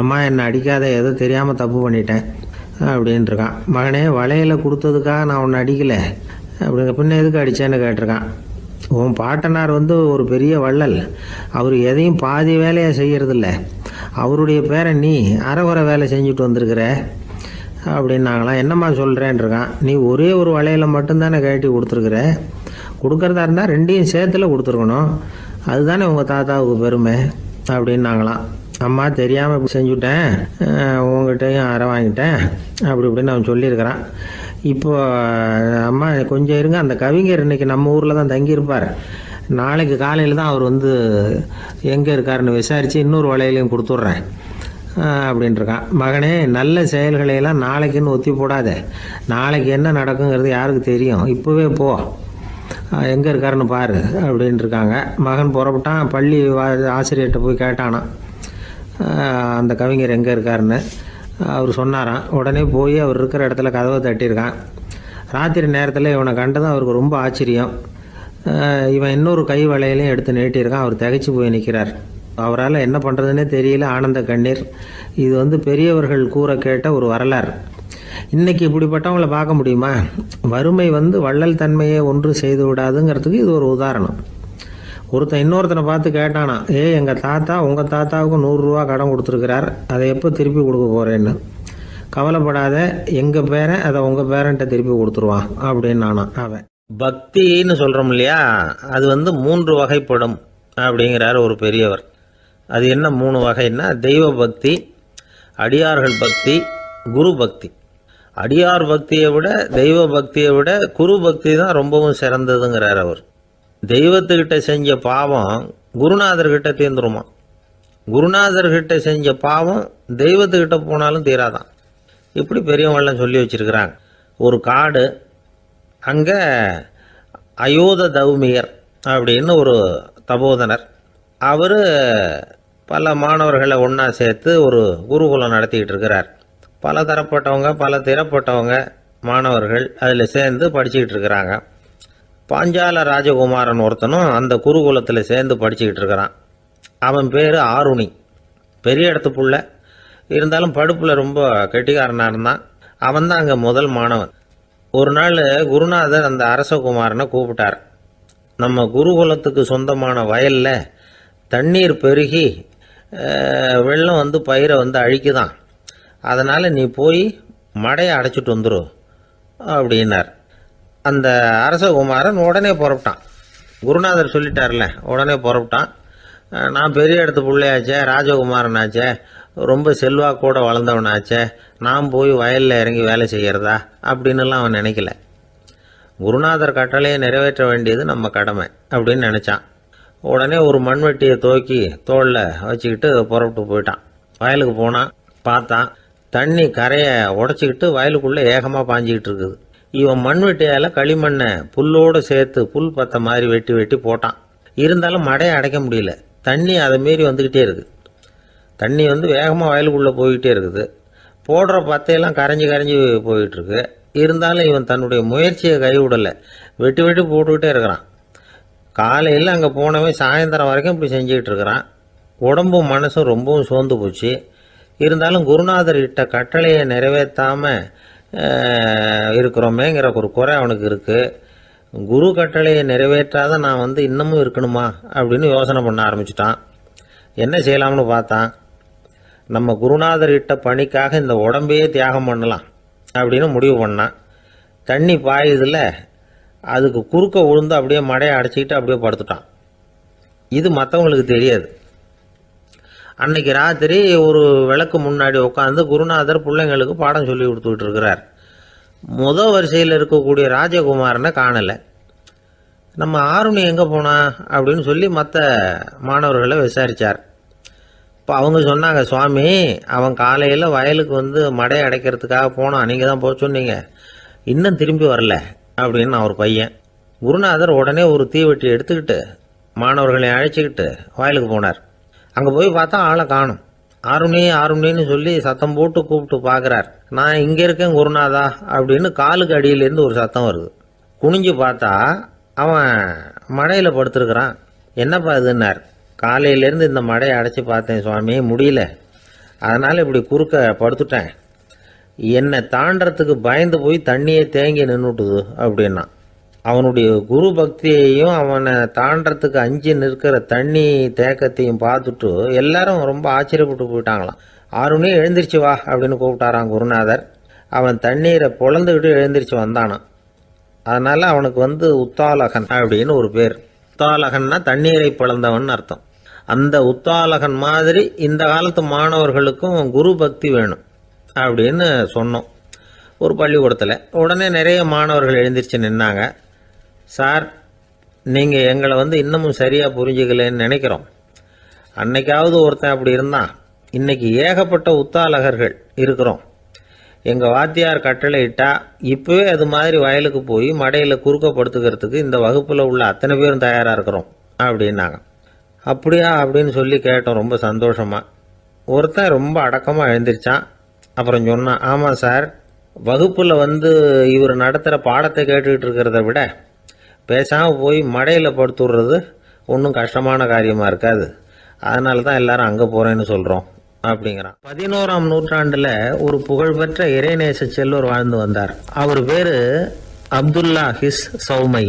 A: அம்மா, என்னை அடிக்காத, ஏதோ தெரியாமல் தப்பு பண்ணிட்டேன் அப்படின்ட்டுருக்கான். மகனே, வளையலை கொடுத்ததுக்காக நான் உன்னை அடிக்கலை அப்படிங்க, பின்ன எதுக்கு அடித்தேன்னு கேட்டிருக்கான். உன் பாட்டனார் ஒரு பெரிய வள்ளல், அவர் எதையும் பாதி வேலையை செய்யறதில்ல, அவருடைய பேரை நீ அரைகுறை வேலை செஞ்சுட்டு வந்திருக்கிற அப்படின்னாங்களாம். என்னம்மா சொல்கிறேன்ருக்கான். நீ ஒரே ஒரு வளையலை மட்டும்தானே கழட்டி கொடுத்துருக்குற, கொடுக்கறதா இருந்தால் ரெண்டையும் சேர்த்துல கொடுத்துருக்கணும், அதுதானே உங்கள் தாத்தாவுக்கு பெருமை அப்படின்னாங்களாம். அம்மா, தெரியாமல் இப்படி செஞ்சுட்டேன், உங்கள்கிட்டையும் அரை வாங்கிட்டேன் அப்படி இப்படின்னு அவன் சொல்லியிருக்கிறான். இப்போ அம்மா கொஞ்சம் இருங்க, அந்த கவிஞர் இன்னைக்கு நம்ம ஊரில் தான் தங்கியிருப்பார், நாளைக்கு காலையில் தான் அவர் எங்கே இருக்காருன்னு விசாரித்து இன்னொரு வளையலையும் கொடுத்துட்றேன் அப்படின்ட்டுருக்கான். மகனே, நல்ல செயல்களையெல்லாம் நாளைக்குன்னு ஒத்தி போடாத, நாளைக்கு என்ன நடக்குங்கிறது யாருக்கு தெரியும், இப்போவே போ, எங்கே இருக்காருன்னு பாரு அப்படின்ட்டுருக்காங்க. மகன் புறப்பட்டான். பள்ளி ஆசிரியர்கிட்ட போய் கேட்டானான் அந்த கவிஞர் எங்கே இருக்காருன்னு. அவர் சொன்னாராம். உடனே போய் அவர் இருக்கிற இடத்துல கதவை தட்டியிருக்கான். ராத்திரி நேரத்தில் இவனை கண்டதும் அவருக்கு ரொம்ப ஆச்சரியம். இவன் இன்னொரு கை வளையலையும் எடுத்து நீட்டியிருக்கான். அவர் திகைச்சு போய் நிற்கிறார். அவரால் என்ன பண்ணுறதுன்னே தெரியல, ஆனந்த கண்ணீர். இது பெரியவர்கள் கூற கேட்ட ஒரு வரலாறு. இன்னைக்கு இப்படிப்பட்டவங்களை பார்க்க முடியுமா? வறுமை வள்ளல் தன்மையை ஒன்று செய்து விடாதுங்கிறதுக்கு இது ஒரு உதாரணம். ஒருத்தன் இன்னொருத்தனை பார்த்து கேட்டானா, எங்கள் தாத்தா உங்கள் தாத்தாவுக்கு 100 ரூபா கடன் கொடுத்துருக்கிறார், அதை எப்போ திருப்பி கொடுக்க போகிறேன்னு. கவலைப்படாத, எங்கள் பேரன் அதை உங்கள் பேரன்ட்ட திருப்பி கொடுத்துருவான் அப்படின்னு நானான் அவன்.
B: பக்தின்னு சொல்கிறோம் இல்லையா, அது 3 வகைப்படும் அப்படிங்கிறார் ஒரு பெரியவர். அது என்ன 3 வகைன்னா, தெய்வ பக்தி, அடியார்கள் பக்தி, குரு பக்தி. அடியார் பக்தியை விட தெய்வ பக்தியை விட குரு பக்தி தான் ரொம்பவும் சிறந்ததுங்கிறார் அவர். தெய்வத்துக்கிட்ட செஞ்ச பாவம் குருநாதர்கிட்ட தீர்ந்துருமா, குருநாதர்கிட்ட செஞ்ச பாவம் தெய்வத்துக்கிட்ட போனாலும் தீராதான். இப்படி பெரியவங்களாம் சொல்லி வச்சிருக்கிறாங்க. ஒரு காடு, அங்கே அயோத தௌமியர் அப்படின்னு ஒரு தபோதனர், அவர் பல மாணவர்களை ஒன்றா சேர்த்து ஒரு குருகுலம் நடத்திக்கிட்டு இருக்கிறார். பல தரப்பட்டவங்க பல திறப்பட்டவங்க மாணவர்கள் அதில் சேர்ந்து படிச்சுக்கிட்டு இருக்கிறாங்க. பாஞ்சால ராஜகுமாரன் ஒருத்தனும் அந்த குருகுலத்தில் சேர்ந்து படிச்சுக்கிட்டு இருக்கிறான். அவன் பேர் ஆருணி. பெரிய இடத்து புள்ள, இருந்தாலும் படுப்பில் ரொம்ப கெட்டிக்காரனாக இருந்தான். அவன் தான் அங்கே முதல் மாணவன். ஒரு நாள் குருநாதர் அந்த அரசகுமாரனை கூப்பிட்டார். நம்ம குருகுலத்துக்கு சொந்தமான வயலில் தண்ணீர் பெருகி வெள்ளம் பயிரை அழிக்குதான், அதனால் நீ போய் மடையை அடைச்சிட்டு வந்துடும் அப்படின்னார். அந்த அரசகுமாரன் உடனே புறப்பட்டான். குருநாதர் சொல்லிட்டார்ல, உடனே புறப்பட்டான். நான் பெரிய இடத்து பிள்ளையாச்சே, ராஜகுமாரனாச்சே, ரொம்ப செல்வாக்கூட வளர்ந்தவனாச்சே, நான் போய் வயலில் இறங்கி வேலை செய்கிறதா அப்படின்னுலாம் அவன் நினைக்கல. குருநாதர் கட்டளையை நிறைவேற்ற வேண்டியது நம்ம கடமை அப்படின்னு நினச்சான். உடனே ஒரு மண்வெட்டியை தூக்கி தோளில் வச்சுக்கிட்டு புறப்பட்டு போயிட்டான். வயலுக்கு போனான். பார்த்தான், தண்ணி கரையை உடச்சிக்கிட்டு வயலுக்குள்ளே ஏகமாக பாஞ்சிக்கிட்டு இருக்குது. இவன் மண்வெட்டியால் களிமண்ணை புல்லோடு சேர்த்து புல் பத்த மாதிரி வெட்டி வெட்டி போட்டான். இருந்தாலும் மடையை அடைக்க முடியல. தண்ணி அதை மீறி வந்துக்கிட்டே இருக்குது. தண்ணி வேகமாக வயலுக்குள்ளே போய்கிட்டே இருக்குது. போடுற பத்தையெல்லாம் கரைஞ்சி கரைஞ்சி போயிட்டுருக்கு. இருந்தாலும் இவன் தன்னுடைய முயற்சியை கைவிடலை. வெட்டி வெட்டி போட்டுக்கிட்டே இருக்கிறான். காலையில் அங்கே போனவன் சாயந்தரம் வரைக்கும் இப்படி செஞ்சுக்கிட்டு இருக்கிறான். உடம்பும் மனசும் ரொம்பவும் சோர்ந்து போச்சு. இருந்தாலும் குருநாதர் இட்ட கட்டளையை நிறைவேற்றாமல் இருக்கிறோமேங்கிற ஒரு குறை அவனுக்கு இருக்குது. குரு கட்டளையை நிறைவேற்றாத நான் இன்னமும் இருக்கணுமா அப்படின்னு யோசனை பண்ண ஆரம்பிச்சிட்டான். என்ன செய்யலாம்னு பார்த்தான். நம்ம குருநாதர் இட்ட பணிக்காக இந்த உடம்பையே தியாகம் பண்ணலாம் அப்படின்னு முடிவு பண்ணான். தண்ணி பாயுதில் அதுக்கு குறுக்க விழுந்து அப்படியே மடையை அடைச்சிக்கிட்டு அப்படியே படுத்துட்டான். இது மற்றவங்களுக்கு தெரியாது. அன்னைக்கு ராத்திரி ஒரு விளக்கு முன்னாடி உட்காந்து குருநாதர் பிள்ளைங்களுக்கு பாடம் சொல்லி கொடுத்துக்கிட்டு இருக்கிறார். முதல் வரிசையில் இருக்கக்கூடிய ராஜகுமாரனை காணலை. நம்ம ஆருணி எங்கே போனா அப்படின்னு சொல்லி மற்ற மாணவர்களை விசாரித்தார். இப்போ அவங்க சொன்னாங்க, சுவாமி அவன் காலையில் வயலுக்கு மடையை அடைக்கிறதுக்காக போனான், நீங்கள் தான் போக சொன்னீங்க, இன்னும் திரும்பி வரல அப்படின்னு அவர் பையன். குருநாதர் உடனே ஒரு தீவெட்டி எடுத்துக்கிட்டு மாணவர்களை அழைச்சிக்கிட்டு வயலுக்கு போனார். அங்கே போய் பார்த்தா ஆளை காணும். ஆருணி ஆருணின்னு சொல்லி சத்தம் போட்டு கூப்பிட்டு பார்க்குறார். நான் இங்கே இருக்கேன் குருநாதா அப்படின்னு காலுக்கு அடியிலேருந்து ஒரு சத்தம் வருது. குனிஞ்சு பார்த்தா அவன் மடையில் படுத்துருக்கிறான். என்னப்பா இதுன்னார். காலையிலேருந்து இந்த மடையை அடைச்சி பார்த்தேன் சுவாமி, முடியல, அதனால் இப்படி குறுக்க படுத்துட்டேன். என்னை தாண்டறதுக்கு பயந்து போய் தண்ணியே தேங்கி நின்றுட்டுது அப்படின்னா. அவனுடைய குரு பக்தியையும் அவனை தாண்டறதுக்கு அஞ்சு நிற்கிற தண்ணி தேக்கத்தையும் பார்த்துட்டு எல்லாரும் ரொம்ப ஆச்சரியப்பட்டு போயிட்டாங்களாம். ஆருணி எழுந்திரிச்சு வா அப்படின்னு கூப்பிட்டாரான் குருநாதர். அவன் தண்ணீரை பொழந்துக்கிட்டு எழுந்திரிச்சு வந்தானான். அதனால் அவனுக்கு உத்தாலகன் அப்படின்னு ஒரு பேர். உத்தாலகன்னா தண்ணீரை பிளந்தவன் அர்த்தம். அந்த உத்தாலகன் மாதிரி இந்த காலத்து மாணவர்களுக்கும் குரு பக்தி வேணும் அப்படின்னு சொன்னோம் ஒரு பள்ளிக்கூடத்தில். உடனே நிறைய மாணவர்கள் எழுந்திரிச்சு நின்னாங்க. சார், நீங்கள் எங்களை இன்னமும் சரியாக புரிஞ்சுக்கலன்னு நினைக்கிறோம். அன்னைக்காவது ஒருத்தன் அப்படி இருந்தான், இன்னைக்கு ஏகப்பட்ட உத்தாலகர்கள் இருக்கிறோம். எங்கள் வாத்தியார் கட்டளை இட்டா இப்போவே அது மாதிரி வயலுக்கு போய் மடையில் குறுக்கப்படுத்துக்கிறதுக்கு இந்த வகுப்பில் உள்ள அத்தனை பேரும் தயாராக இருக்கிறோம் அப்படின்னாங்க. அப்படியா அப்படின்னு சொல்லி கேட்டோம் ரொம்ப சந்தோஷமாக. ஒருத்தன் ரொம்ப அடக்கமாக எழுந்திரிச்சான். அப்புறம் சொன்னான், ஆமாம் சார், வகுப்பில் இவர் நடத்துகிற பாடத்தை கேட்டுக்கிட்டு இருக்கிறத விட பேசாமல் போய் மடையில் படுத்துடுறது ஒன்றும் கஷ்டமான காரியமாக இருக்காது. அதனால தான் எல்லாரும் அங்கே போகிறேன்னு சொல்கிறோம் அப்படிங்கிறான். 11ஆம் நூற்றாண்டில் ஒரு புகழ்பெற்ற இறைநேச செல்வர் வாழ்ந்து வந்தார். அவர் பேர் அப்துல்லா ஹிஸ் சௌமை.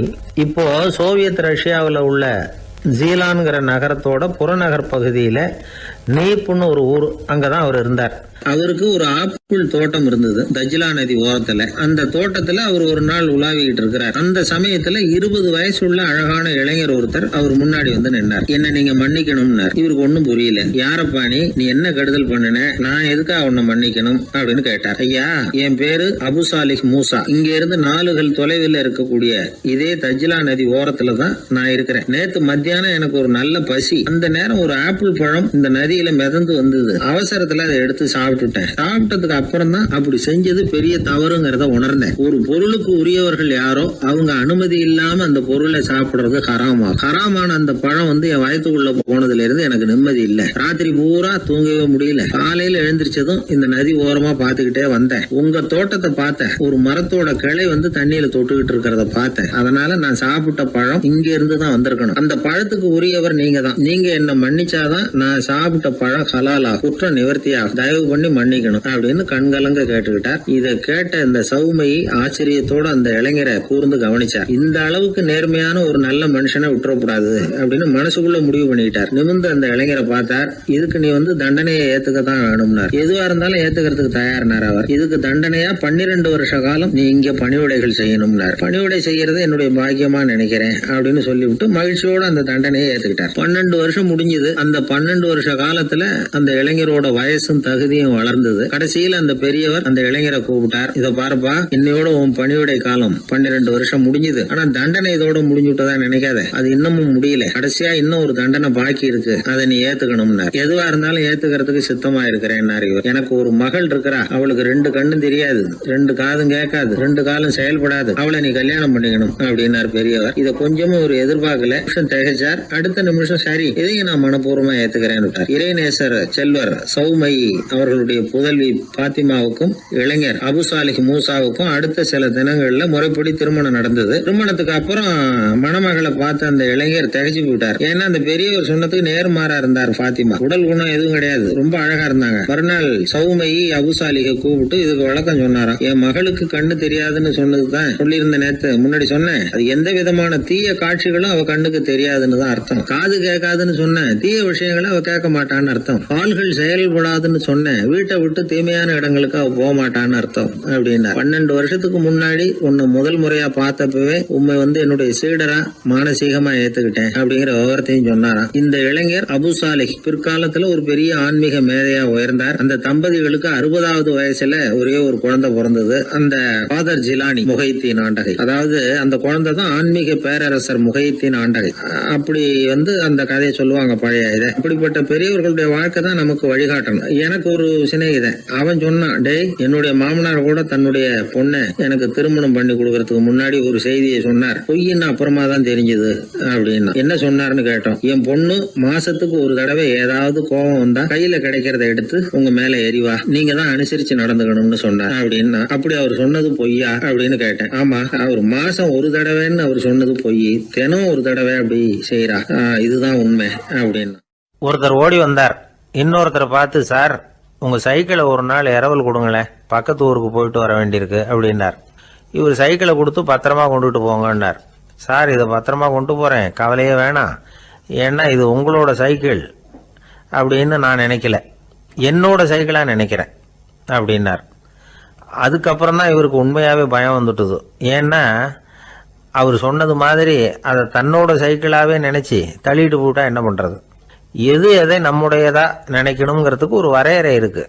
B: இப்போ சோவியத் ரஷ்யாவில் உள்ள ஜீலான்கிற நகரத்தோட புறநகர் பகுதியில் நீப்புன்னு ஒரு ஊர், அங்கே தான் அவர் இருந்தார். அவருக்கு ஒரு ஆப்பிள் தோட்டம் இருந்தது தஜ்லா நதி ஓரத்துல. அந்த தோட்டத்துல அவர் ஒரு நாள் உலாவிக்கிட்டு இருக்கிறார். அந்த சமயத்துல 20 வயசுள்ள அழகான இளைஞர் ஒருத்தர் அவர் முன்னாடி நின்னார். என்ன நீங்க மன்னிக்கணும்னார். இவருக்கு ஒன்னும் புரியல. யாரப்பா நீ என்ன கெடுதல் பண்ணுன, நான் எதுக்காக உன்னை மன்னிக்கணும் அப்படின்னு கேட்டார். ஐயா, என் பேரு அபு சாலிஹ் மூசா. இங்க இருந்து 4 கல் தொலைவில் இருக்கக்கூடிய இதே தஜ்லா நதி ஓரத்துல தான் நான் இருக்கிறேன். நேத்து மத்தியானம் எனக்கு ஒரு நல்ல பசி. அந்த நேரம் ஒரு ஆப்பிள் பழம் இந்த நதியில மிதந்து வந்தது. அவசரத்துல அதை எடுத்து சாப்பிட்டதுக்கு அப்புறம் தான் அப்படி செஞ்சது பெரிய தவறுங்கிறத உணர்ந்தேன். ஒரு பொருளுக்கு உரியவர்கள் யாரோ அவங்க அனுமதி இல்லாம அந்த பொருளை சாப்பிடுறது ஹராமான அந்த பழம் என் வயத்துக்குள்ள போனதுல இருந்து எனக்கு நிம்மதி இல்ல. ராத்திரி பூரா தூங்கவே முடியல. காலையில எழுந்திரிச்சதும் இந்த நதி ஓரமா பாத்துக்கிட்டே வந்தேன். உங்க தோட்டத்தை பார்த்தேன். ஒரு மரத்தோட கிளை தண்ணியில தொட்டுக்கிட்டு இருக்கிறத பார்த்தேன். அதனால நான் சாப்பிட்ட பழம் இங்க இருந்து தான் வந்திருக்கணும். அந்த பழத்துக்கு உரியவர் நீங்க தான். நீங்க என்ன மன்னிச்சாதான் நான் சாப்பிட்ட பழம் ஹலாலா, குற்ற நிவர்த்தியா, தயவு பண்ணி மன்னிக்கணும் அப்படின்னு கண்கலங்க கேட்டுக்கிட்டார். இதை கேட்ட இந்த சௌமையை ஆச்சரியத்தோட அந்த இளைஞரை கூர்ந்து கவனிச்சார். இந்த அளவுக்கு நேர்மையான ஒரு நல்ல மனுஷனை விட்டுறக்கூடாது அப்படின்னு மனசுக்குள்ள முடிவு பண்ணிட்டார். நிமிர்ந்து அந்த இளைஞரை பார்த்தார். இதுக்கு நீ தண்டனையை ஏத்துக்கத்தான் வேணும்னார். எதுவா இருந்தாலும் ஏத்துக்கிறதுக்கு தயார்னார் அவர். இதுக்கு தண்டனையா 12 வருஷ காலம் நீ இங்க பணிவிடைகள் செய்யணும்னார். பணிவிடை செய்யறது என்னுடைய பாக்கியமா நினைக்கிறேன் அப்படின்னு சொல்லிவிட்டு மகிழ்ச்சியோட அந்த தண்டனையை ஏத்துக்கிட்டார். 12 வருஷம் முடிஞ்சது. அந்த 12 வருஷ காலத்துல அந்த இளைஞரோட வயசும் தகுதியும் வளர்ந்தது. கடைசியில் அந்த பெரியவர் அந்த இளைஞரை கூப்பிட்டார். இதை பாருப்பா, இன்னையோட உன் பணிவிடை காலம் 12 வருஷம் முடிஞ்சது. ஆனா தண்டனை இதோட முடிஞ்சுட்டதா நினைக்காத. அது இன்னமும் முடியல. கடைசியா இன்னும் ஒரு தண்டனை பாக்கி இருக்கு. அதை நீ ஏத்துக்கணும்னார். எதுவா இருந்தாலும் ஏத்துக்கிறதுக்கு சித்தமா இருக்கிறேன். எனக்கு ஒரு மகள் இருக்கிறா. அவளுக்கு 2 கண்ணும் தெரியாது, 2 காதும் கேட்காது, 2 காலும் செயல்படாது. அவளை நீ கல்யாணம் பண்ணிக்கணும் அப்படின்னார் பெரியவர். இதை கொஞ்சமும் ஒரு எதிர்பார்க்கல. திகைச்சார். அடுத்த நிமிஷம் சரி, இதையும் நான் மனப்பூர்வமா ஏத்துக்கிறேன். இறைநேசர் செல்வர் சௌமை அவர்களுடைய புதல்வி பாத்திமாவுக்கும் இளைஞர் அபு சாலிஹ் மூசாவுக்கும் அடுத்த சில தினங்கள்ல முறைப்படி திருமணம் நடந்தது. திருமணத்துக்கு அப்புறம் மணமகளை பார்த்த அந்த இளைஞர் திகைச்சு போயிட்டார். ஏன்னா அந்த பெரியவர் சொன்னதுக்கு நேர்மாறா இருந்தார். பாத்திமா உடல் குணம் எதுவும் கிடையாது, ரொம்ப அழகா இருந்தாங்க. மறுநாள் சௌமை அபு சாலிஹை கூப்பிட்டு இதுக்கு விளக்கம் சொன்னாராம். என் மகளுக்கு கண்ணு தெரியாதுன்னு சொன்னதுதான் சொல்லியிருந்த நேத்து முன்னாடி சொன்னேன். அது எந்த விதமான தீய காட்சிகளும் அவ கண்ணுக்கு தெரியாதுன்னு தான் அர்த்தம். காது கேட்காதுன்னு சொன்ன தீய விஷயங்களை அவ கேட்க மாட்டான்னு அர்த்தம். கால்கள் செயல்படாதுன்னு சொன்ன வீட்டை விட்டு தீமையான இடங்களுக்கு அவ போக மாட்டான்னு அர்த்தம் அப்படின்னா. 12 வருஷத்துக்கு முன்னாடி உன்னை முதல் முறையா பார்த்தப்பவே உண்மை என்னுடைய சீடரா மானசீகமா ஏத்துக்கிட்டேன் அப்படிங்கிற விவரத்தையும் சொன்னாராம். இந்த இளைஞர் அபு சாலிஹ் பிற்காலத்துல ஒரு பெரிய ஆன்மீக மேதையா உயர்ந்தார். அந்த தம்பதிகளுக்கு 60வது வயசுல ஒரே ஒரு குழந்தை பிறந்தது. அந்த ஃபாதர் ஜிலானி முஹைத்தீன் ஆண்டகை, அதாவது அந்த குழந்தை தான் ஆன்மீக பேரரசர் முஹைத்தீன் ஆண்டகை. அப்படி அந்த கதையை சொல்லுவாங்க பழைய இதை. அப்படிப்பட்ட பெரியவர்களுடைய வாழ்க்கை தான் நமக்கு வழிகாட்டணும். எனக்கு ஒரு சிநேகிதன். அவன் சொன்னான், டேய், என்னுடைய மாமனார் கூட தன்னுடைய பொண்ணை எனக்கு திருமணம் பண்ணி கொடுக்கறதுக்கு முன்னாடி ஒரு செய்தியை சொன்னார். பொய்ன்னு அப்புறமா தான் தெரிஞ்சது அப்படின்னா. என்ன சொன்னார்னு கேட்டோம். என் பொண்ணு மாசத்துக்கு ஒரு தடவை ஏதாவது கோபம் வந்தா கையில கிடைக்கிறத எடுத்து உங்க மேல எரிவா, நீங்க தான் அனுசரிச்சு நடந்துக்கணும்னு சொன்னார் அப்படின்னா. அப்படி அவர் சொன்னது பொய்யா அப்படின்னு கேட்டேன். ஆமா, அவர் மாசம் ஒரு தடவைன்னு அவர் சொன்னது பொய், தினம் ஒரு தடவை அப்படி செய்யறா, இதுதான் உண்மை அப்படின்னா.
A: ஒருத்தர் ஓடி வந்தார். இன்னொருத்தரை பார்த்து, சார் உங்க சைக்கிளை ஒரு நாள் இரவல் கொடுங்களேன், பக்கத்து ஊருக்கு போயிட்டு வர வேண்டியிருக்கு அப்படின்னார். இவர் சைக்கிளை கொடுத்து பத்திரமா கொண்டுட்டு போங்கன்னார். சார் இதை பத்திரமா கொண்டு போறேன், கவலையே வேணாம், ஏன்னா இது உங்களோட சைக்கிள் அப்படின்னு நான் நினைக்கல, என்னோட சைக்கிளா நினைக்கிறேன் அப்படின்னார். அதுக்கப்புறம் தான் இவருக்கு உண்மையாவே பயம் வந்துட்டுது. ஏன்னா அவர் சொன்னது மாதிரி அதை தன்னோட சைக்கிளாவே நினைச்சு தள்ளிட்டு போட்டா என்ன பண்றது? எது எதை நம்முடையதா நினைக்கணுங்கிறதுக்கு ஒரு வரையறை இருக்கு.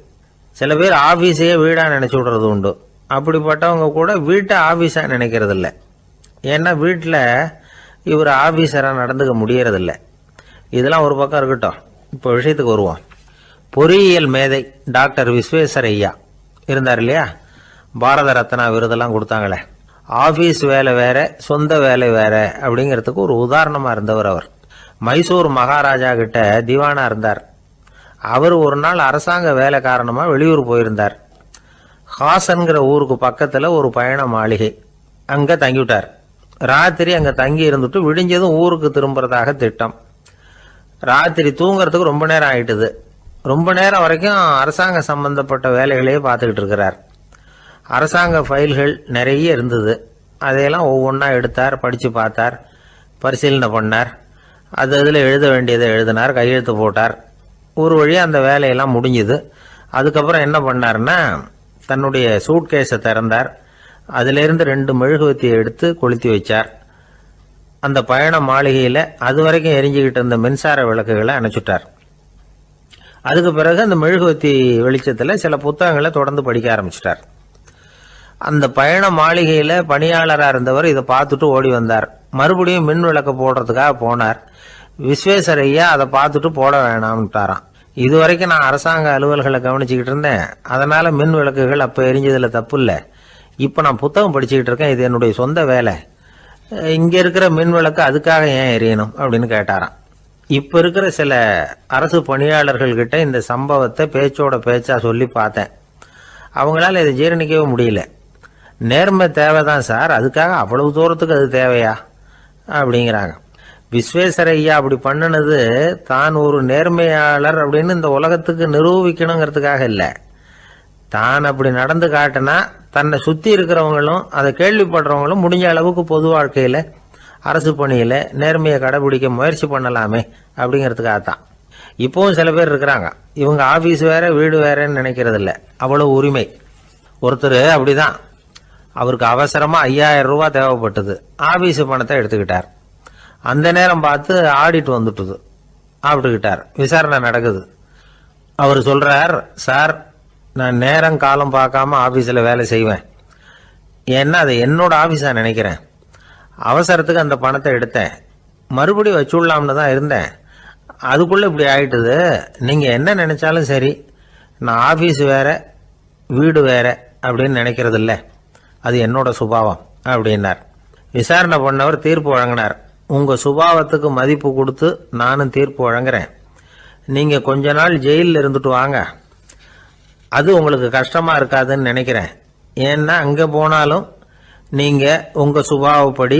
A: சில பேர் ஆபீஸையே வீடா நினைச்சு விடுறது உண்டு. அப்படிப்பட்டவங்க கூட வீட்டை ஆபீஸா நினைக்கிறது இல்லை. ஏன்னா வீட்டில் இவர் ஆபீஸரா நடந்துக்க முடியறதில்ல. இதெல்லாம் ஒரு பக்கம் இருக்கட்டும். இப்போ விஷயத்துக்கு வருவோம். பொறியியல் மேதை டாக்டர் விஸ்வேஸ்வரய்யா இருந்தார் இல்லையா, பாரத ரத்னா விருதெல்லாம் கொடுத்தாங்களே. ஆபீஸ் வேலை வேற, சொந்த வேலை வேற அப்படிங்கிறதுக்கு ஒரு உதாரணமா இருந்தவர் அவர். மைசூர் மகாராஜா கிட்ட திவானா இருந்தார். அவர் ஒரு நாள் அரசாங்க வேலை காரணமா வெளியூர் போயிருந்தார். ஹாசன்கிற ஊருக்கு பக்கத்துல ஒரு பயண மாளிகை, அங்க தங்கிவிட்டார். ராத்திரி அங்க தங்கி இருந்துட்டு விடிஞ்சதும் ஊருக்கு திரும்புறதாக திட்டம். ராத்திரி தூங்குறதுக்கு ரொம்ப நேரம் ஆயிட்டுது. ரொம்ப நேரம் வரைக்கும் அரசாங்க சம்பந்தப்பட்ட வேலைகளையே பார்த்துக்கிட்டு இருக்கிறார். அரசாங்க ஃபைல்கள் நிறைய இருந்தது. அதையெல்லாம் ஒவ்வொன்றா எடுத்தார், படித்து பார்த்தார், பரிசீலனை பண்ணார். அதில் எழுத வேண்டியதை எழுதினார், கையெழுத்து போட்டார். ஒரு வழியாக அந்த வேலையெல்லாம் முடிஞ்சுது. அதுக்கப்புறம் என்ன பண்ணார்னா, தன்னுடைய சூட்கேஸை திறந்தார். அதிலிருந்து 2 மெழுகுவத்தியை எடுத்து கொளுத்தி வச்சார். அந்த பயண மாளிகையில் அது வரைக்கும் எரிஞ்சுக்கிட்டு இருந்த மின்சார விளக்குகளை அணைச்சுட்டார். அதுக்கு பிறகு அந்த மெழுகுவத்தி வெளிச்சத்தில் சில புத்தகங்களை தொடர்ந்து படிக்க ஆரம்பிச்சிட்டார். அந்த பயண மாளிகையில் பணியாளராக இருந்தவர் இதை பார்த்துட்டு ஓடி வந்தார். மறுபடியும் மின் விளக்கு போடுறதுக்காக போனார். விஸ்வேஸ்வரய்யா அதை பார்த்துட்டு போட வேணாம்ட்டாராம். இது வரைக்கும் நான் அரசாங்க அலுவல்களை கவனிச்சுக்கிட்டு இருந்தேன், அதனால மின் விளக்குகள் அப்போ எரிஞ்சதுல தப்பு இல்லை. இப்போ நான் புத்தகம் படிச்சுக்கிட்டு இருக்கேன், இது என்னுடைய சொந்த வேலை. இங்கே இருக்கிற மின் விளக்கு அதுக்காக ஏன் எரியணும் அப்படின்னு கேட்டாராம். இப்போ இருக்கிற சில அரசு பணியாளர்கள்கிட்ட இந்த சம்பவத்தை பேச்சோட பேச்சா சொல்லி பார்த்தேன். அவங்களால இதை ஜீரணிக்கவே முடியல. நேர்மை தேவைதான் சார், அதுக்காக அவ்வளவு தூரத்துக்கு அது தேவையா அப்படிங்கிறாங்க. விஸ்வேஸ்வரய்யா அப்படி பண்ணினது தான் ஒரு நேர்மையாளர் அப்படின்னு இந்த உலகத்துக்கு நிரூபிக்கணுங்கிறதுக்காக இல்லை. தான் அப்படி நடந்து காட்டினா தன்னை சுற்றி இருக்கிறவங்களும் அதை கேள்விப்படுறவங்களும் முடிஞ்ச அளவுக்கு பொது வாழ்க்கையில் அரசு பணியில் நேர்மையை கடைபிடிக்க முயற்சி பண்ணலாமே அப்படிங்கிறதுக்காகத்தான். இப்போவும் சில பேர் இருக்கிறாங்க, இவங்க ஆஃபீஸ் வேற வீடு வேறன்னு நினைக்கிறது இல்லை, அவ்வளோ உரிமை. ஒருத்தர் அப்படிதான், அவருக்கு அவசரமா 5000 ரூபாய் தேவைப்பட்டது. ஆபீஸ் பணத்தை எடுத்துக்கிட்டார். அந்த நேரம் பார்த்து ஆடிட் வந்துட்டுது. ஆப்பிட்டுக்கிட்டார். விசாரணை நடக்குது. அவர் சொல்றார், சார் நான் நேரம் காலம் பார்க்காம ஆபீஸில் வேலை செய்வேன், ஏன்னா அதை என்னோட ஆபீஸா நினைக்கிறேன். அவசரத்துக்கு அந்த பணத்தை எடுத்தேன், மறுபடியும் வச்சுடலாம்னு தான் இருந்தேன், அதுக்குள்ள இப்படி ஆயிட்டுது. நீங்க என்ன நினைச்சாலும் சரி, நான் ஆபீஸ் வேற வீடு வேற அப்படின்னு நினைக்கிறது இல்லை, அது என்னோட சுபாவம் அப்படின்னார். விசாரணை பண்ணவர் தீர்ப்பு வழங்கினார். உங்க சுபாவத்துக்கு மதிப்பு கொடுத்து நானும் தீர்ப்பு வழங்குறேன். நீங்க கொஞ்ச நாள் ஜெயிலில் இருந்துட்டு வாங்க, அது உங்களுக்கு கஷ்டமா இருக்காதுன்னு நினைக்கிறேன். ஏன்னா அங்க போனாலும் நீங்க உங்க சுபாவப்படி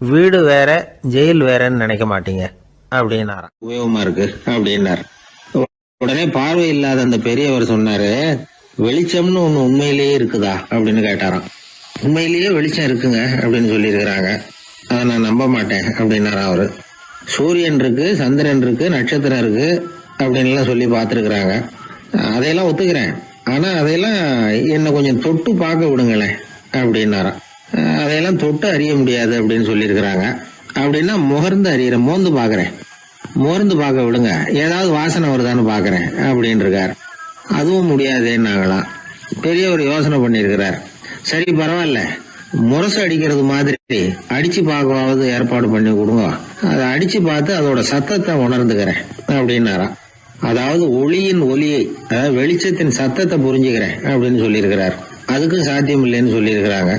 A: வீடு வேற ஜெயில் வேறன்னு நினைக்க மாட்டீங்க அப்படின்னாராம்.
B: உபயோகமா இருக்கு அப்படின்னார். உடனே பார்வை இல்லாத அந்த பெரியவர் சொன்னாரு, வெளிச்சம்னு ஒண்ணு உண்மையிலேயே இருக்குதா அப்படின்னு கேட்டாராம். உண்மையிலேயே வெளிச்சம் இருக்குங்க அப்படின்னு சொல்லி இருக்கிறாங்க, அதை நான் நம்ப மாட்டேன் அப்படின்னாரா அவரு. சூரியன் இருக்கு, சந்திரன் இருக்கு, நட்சத்திரம் இருக்கு அப்படின்லாம் சொல்லி பார்த்துருக்குறாங்க, அதையெல்லாம் ஒத்துக்கிறேன். ஆனா அதையெல்லாம் என்னை கொஞ்சம் தொட்டு பார்க்க விடுங்களேன் அப்படின்னாராம். அதையெல்லாம் தொட்டு அறிய முடியாது அப்படின்னு சொல்லியிருக்கிறாங்க. அப்படின்னா முகர்ந்து அறியறேன், மோந்து பாக்குறேன், மோர்ந்து பார்க்க விடுங்க, ஏதாவது வாசனை வருதான்னு பாக்குறேன் அப்படின்னு இருக்காரு. அதுவும் முடியாதேன்னாங்களாம். பெரியவர் யோசனை பண்ணியிருக்கிறார். சரி பரவாயில்ல, முரசு அடிக்கிறது மாதிரி அடிச்சு பார்க்கவாவது ஏற்பாடு பண்ணி கொடுங்க, அதை அடிச்சு பார்த்து அதோட சத்தத்தை உணர்ந்துக்கிறேன் அப்படின்னாராம். அதாவது ஒளியின் ஒலியை, அதாவது வெளிச்சத்தின் சத்தத்தை புரிஞ்சுக்கிறேன் அப்படின்னு சொல்லியிருக்கிறார். அதுக்கும் சாத்தியம் இல்லைன்னு சொல்லியிருக்கிறாங்க.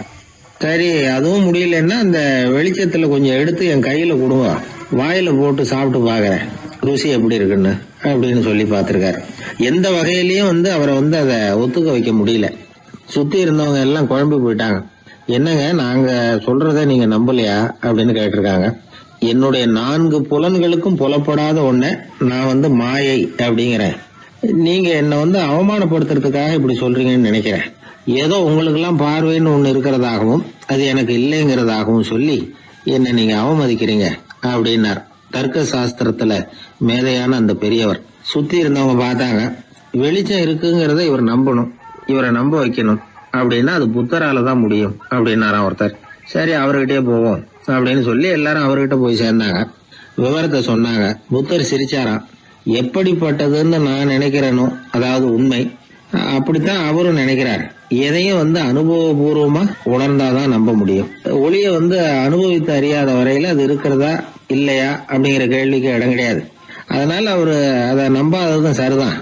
B: சரி, அதுவும் முடியலன்னா அந்த வெளிச்சத்துல கொஞ்சம் எடுத்து என் கையில கொடுங்க, வாயில போட்டு சாப்பிட்டு பாக்குறேன் ருசி எப்படி இருக்குன்னு அப்படின்னு சொல்லி பார்த்திருக்காரு. எந்த வகையிலயும் அவரை அதை ஒத்துக்க வைக்க முடியல. சுத்தி இருந்தவங்க எல்லாம் குழம்பி போயிட்டாங்க. என்னங்க, நாங்க சொல்றத நீங்க நம்பலையா அப்படின்னு கேட்டிருக்காங்க. என்னுடைய 4 புலன்களுக்கும் புலப்படாத ஒன்ன நான் மாயை அப்படிங்கிறேன். நீங்க என்ன அவமானப்படுத்துறதுக்காக இப்படி சொல்றீங்கன்னு நினைக்கிறேன். ஏதோ உங்களுக்கு எல்லாம் பார்வைன்னு ஒண்ணு இருக்கிறதாகவும் அது எனக்கு இல்லைங்கிறதாகவும் சொல்லி என்ன நீங்க அவமதிக்கிறீங்க அப்படின்னார். தர்க்க சாஸ்திரத்துல மேதையான அந்த பெரியவர். சுத்தி இருந்தவங்க பார்த்தாங்க, வெளிச்சம் இருக்குங்கிறத இவர் நம்பணும், இவரை நம்ப வைக்கணும் அப்படின்னா அது புத்தரால தான் முடியும் அப்படின்னாராம் ஒருத்தர். சரி, அவர்கிட்டயே போவோம் அப்படின்னு சொல்லி எல்லாரும் அவர்கிட்ட போய் சேர்ந்தாங்க. விவரத்தை சொன்னாங்க. புத்தர் சிரிச்சாராம். எப்படிப்பட்டதுன்னு நான் நினைக்கிறேனோ, அதாவது உண்மை, அப்படித்தான் அவரும் நினைக்கிறார். எதையும் அனுபவபூர்வமா உணர்ந்தாதான் நம்ப முடியும். ஒளிய அனுபவித்து அறியாத வரையில அது இருக்கிறதா இல்லையா அப்படிங்கிற கேள்விக்கு இடம் கிடையாது. அதனால அவரு அதை நம்பாததும் சரிதான்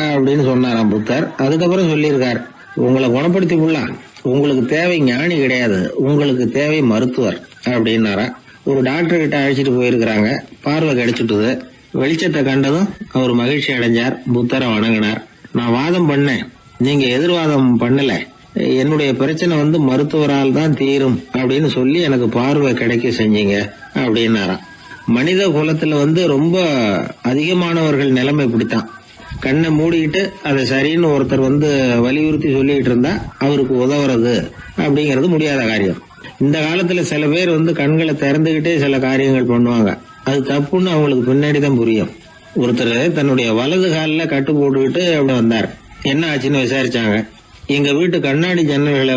B: அப்படின்னு சொன்னாராம் புத்தர். அதுக்கப்புறம் சொல்லியிருக்கார், உங்களை குணப்படுத்தி விடலாம், உங்களுக்கு தேவை ஞானி கிடையாது, உங்களுக்கு தேவை மருத்துவர் அப்படின்னாரா. ஒரு டாக்டர் கிட்ட அழைச்சிட்டு போயிருக்கிறாங்க. பார்வை கிடைச்சிட்டுது. வெளிச்சத்தை கண்டதும் அவர் மகிழ்ச்சி அடைஞ்சார். புத்தரை வணங்கினார். நான் வாதம் பண்ணேன், நீங்க எதிர்வாதம் பண்ணல, என்னுடைய பிரச்சனை மருத்துவரால் தான் தீரும் அப்படின்னு சொல்லி எனக்கு பார்வை கிடைக்க செஞ்சீங்க அப்படின்னாராம். மனித குலத்துல ரொம்ப அதிகமானவர்கள் நிலைமை இப்படித்தான். கண்ணை மூடிக்கிட்டு அதை சரின்னு ஒருத்தர் வலியுறுத்தி சொல்லிட்டு இருந்தா அவருக்கு உதவுறது அப்படிங்கிறது முடியாத காரியம். இந்த காலத்துல சில பேர் கண்களை திறந்துகிட்டே சில காரியங்கள் பண்ணுவாங்க. அது தப்புன்னு அவங்களுக்கு பின்னாடி தான் புரியும். ஒருத்தர் தன்னுடைய வலது காலில் கட்டு போட்டுக்கிட்டு அப்படி வந்தார். என்ன ஆச்சுன்னு விசாரிச்சாங்க. எங்க வீட்டு கண்ணாடி ஜன்னல்களை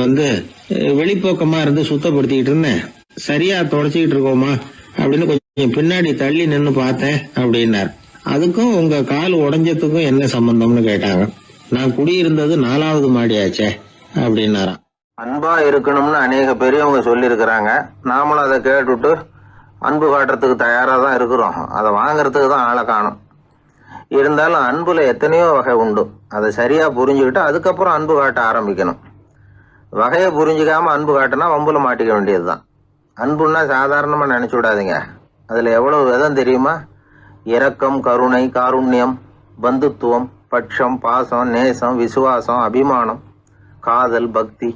B: வெளிப்போக்கமா இருந்து சுத்தப்படுத்திக்கிட்டு இருந்தேன், சரியா தொடச்சிக்கிட்டு இருக்கோமா அப்படின்னு கொஞ்சம் பின்னாடி தள்ளி நின்னு பார்த்தேன் அப்படின்னார். அதுக்கும் உங்க கால் உடைஞ்சதுக்கும் என்ன சம்பந்தம்னு கேட்டாங்க. நான் குடியிருந்தது 4வது மாடியாச்சே அப்படின்னாராம்.
C: அன்பா இருக்கணும்னு அநேக பெரியவங்க சொல்லி இருக்கிறாங்க. நாமளும் அதை கேட்டுட்டு அன்பு காட்டுறதுக்கு தயாரா தான் இருக்கிறோம். அதை வாங்கறதுக்கு தான் ஆளை காணும். இருந்தாலும் அன்புல எத்தனையோ வகை உண்டு. அதை சரியா புரிஞ்சுக்கிட்டு அதுக்கப்புறம் அன்பு காட்ட ஆரம்பிக்கணும். வகையை புரிஞ்சுக்காம அன்பு காட்டினா வம்புல மாட்டிக்க வேண்டியதுதான். அன்புன்னா சாதாரணமா நினைச்சு விடாதீங்க. அதுல எவ்வளவு விதம் தெரியுமா? இரக்கம், கருணை, காருண்யம், பந்துத்துவம், பட்சம், பாசம், நேசம், விசுவாசம், அபிமானம், காதல், பக்தி,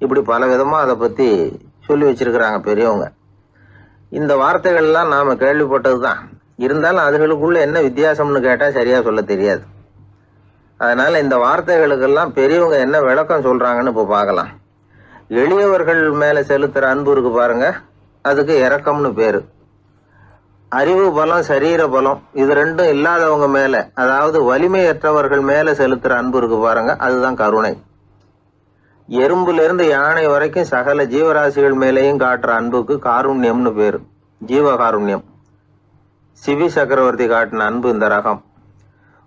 C: இப்படி பல விதமா அதை பத்தி சொல்லி வச்சிருக்கிறாங்க பெரியவங்க. இந்த வார்த்தைகள்லாம் நாம கேள்விப்பட்டதுதான். இருந்தாலும் அதுகளுக்குள்ள என்ன வித்தியாசம்னு கேட்டா சரியா சொல்ல தெரியாது. அதனால இந்த வார்த்தைகளுக்கெல்லாம் பெரியவங்க என்ன விளக்கம் சொல்றாங்கன்னு இப்ப பார்க்கலாம். எளியவர்கள் மேல செலுத்துற அன்பு இருக்கு பாருங்க, அதுக்கு இரக்கம்னு பேரு. அறிவு பலம், சரீர பலம், இது ரெண்டும் இல்லாதவங்க மேல, அதாவது வலிமையற்றவர்கள் மேல செலுத்துற அன்பு இருக்கு பாருங்க, அதுதான் கருணை. எறும்புல இருந்து யானை வரைக்கும் சகல ஜீவராசிகள் மேலேயும் காட்டுற அன்புக்கு காருண்யம்னு பேரு, ஜீவகாருண்யம். சிவி சக்கரவர்த்தி காட்டின அன்பு இந்த ரகம்.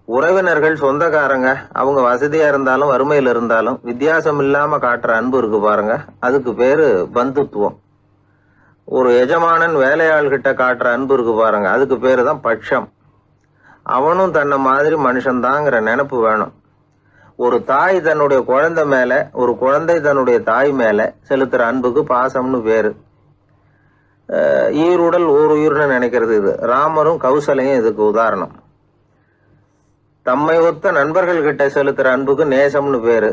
C: உறவினர்கள், சொந்தக்காரங்க, அவங்க வசதியா இருந்தாலும் வறுமையில இருந்தாலும் வித்தியாசம் இல்லாம காட்டுற அன்பு இருக்கு பாருங்க, அதுக்கு பேரு பந்துத்துவம். ஒரு எஜமானன் வேலையாள்கிட்ட காட்டுற அன்பு இருக்கு பாருங்க, அதுக்கு பேரு தான் பட்சம். அவனும் தன்னை மாதிரி மனுஷன்தாங்கிற நினைப்பு வேணும். ஒரு தாய் தன்னுடைய குழந்தை மேல, ஒரு குழந்தை தன்னுடைய தாய் மேல செலுத்துற அன்புக்கு பாசம்னு பேரு. ஈருடல் ஓர் உயிர்னு நினைக்கிறது இது. ராமரும் கௌசலையும் இதுக்கு உதாரணம். தம்மை ஒத்த நண்பர்கள் கிட்ட செலுத்துற அன்புக்கு நேசம்னு பேரு.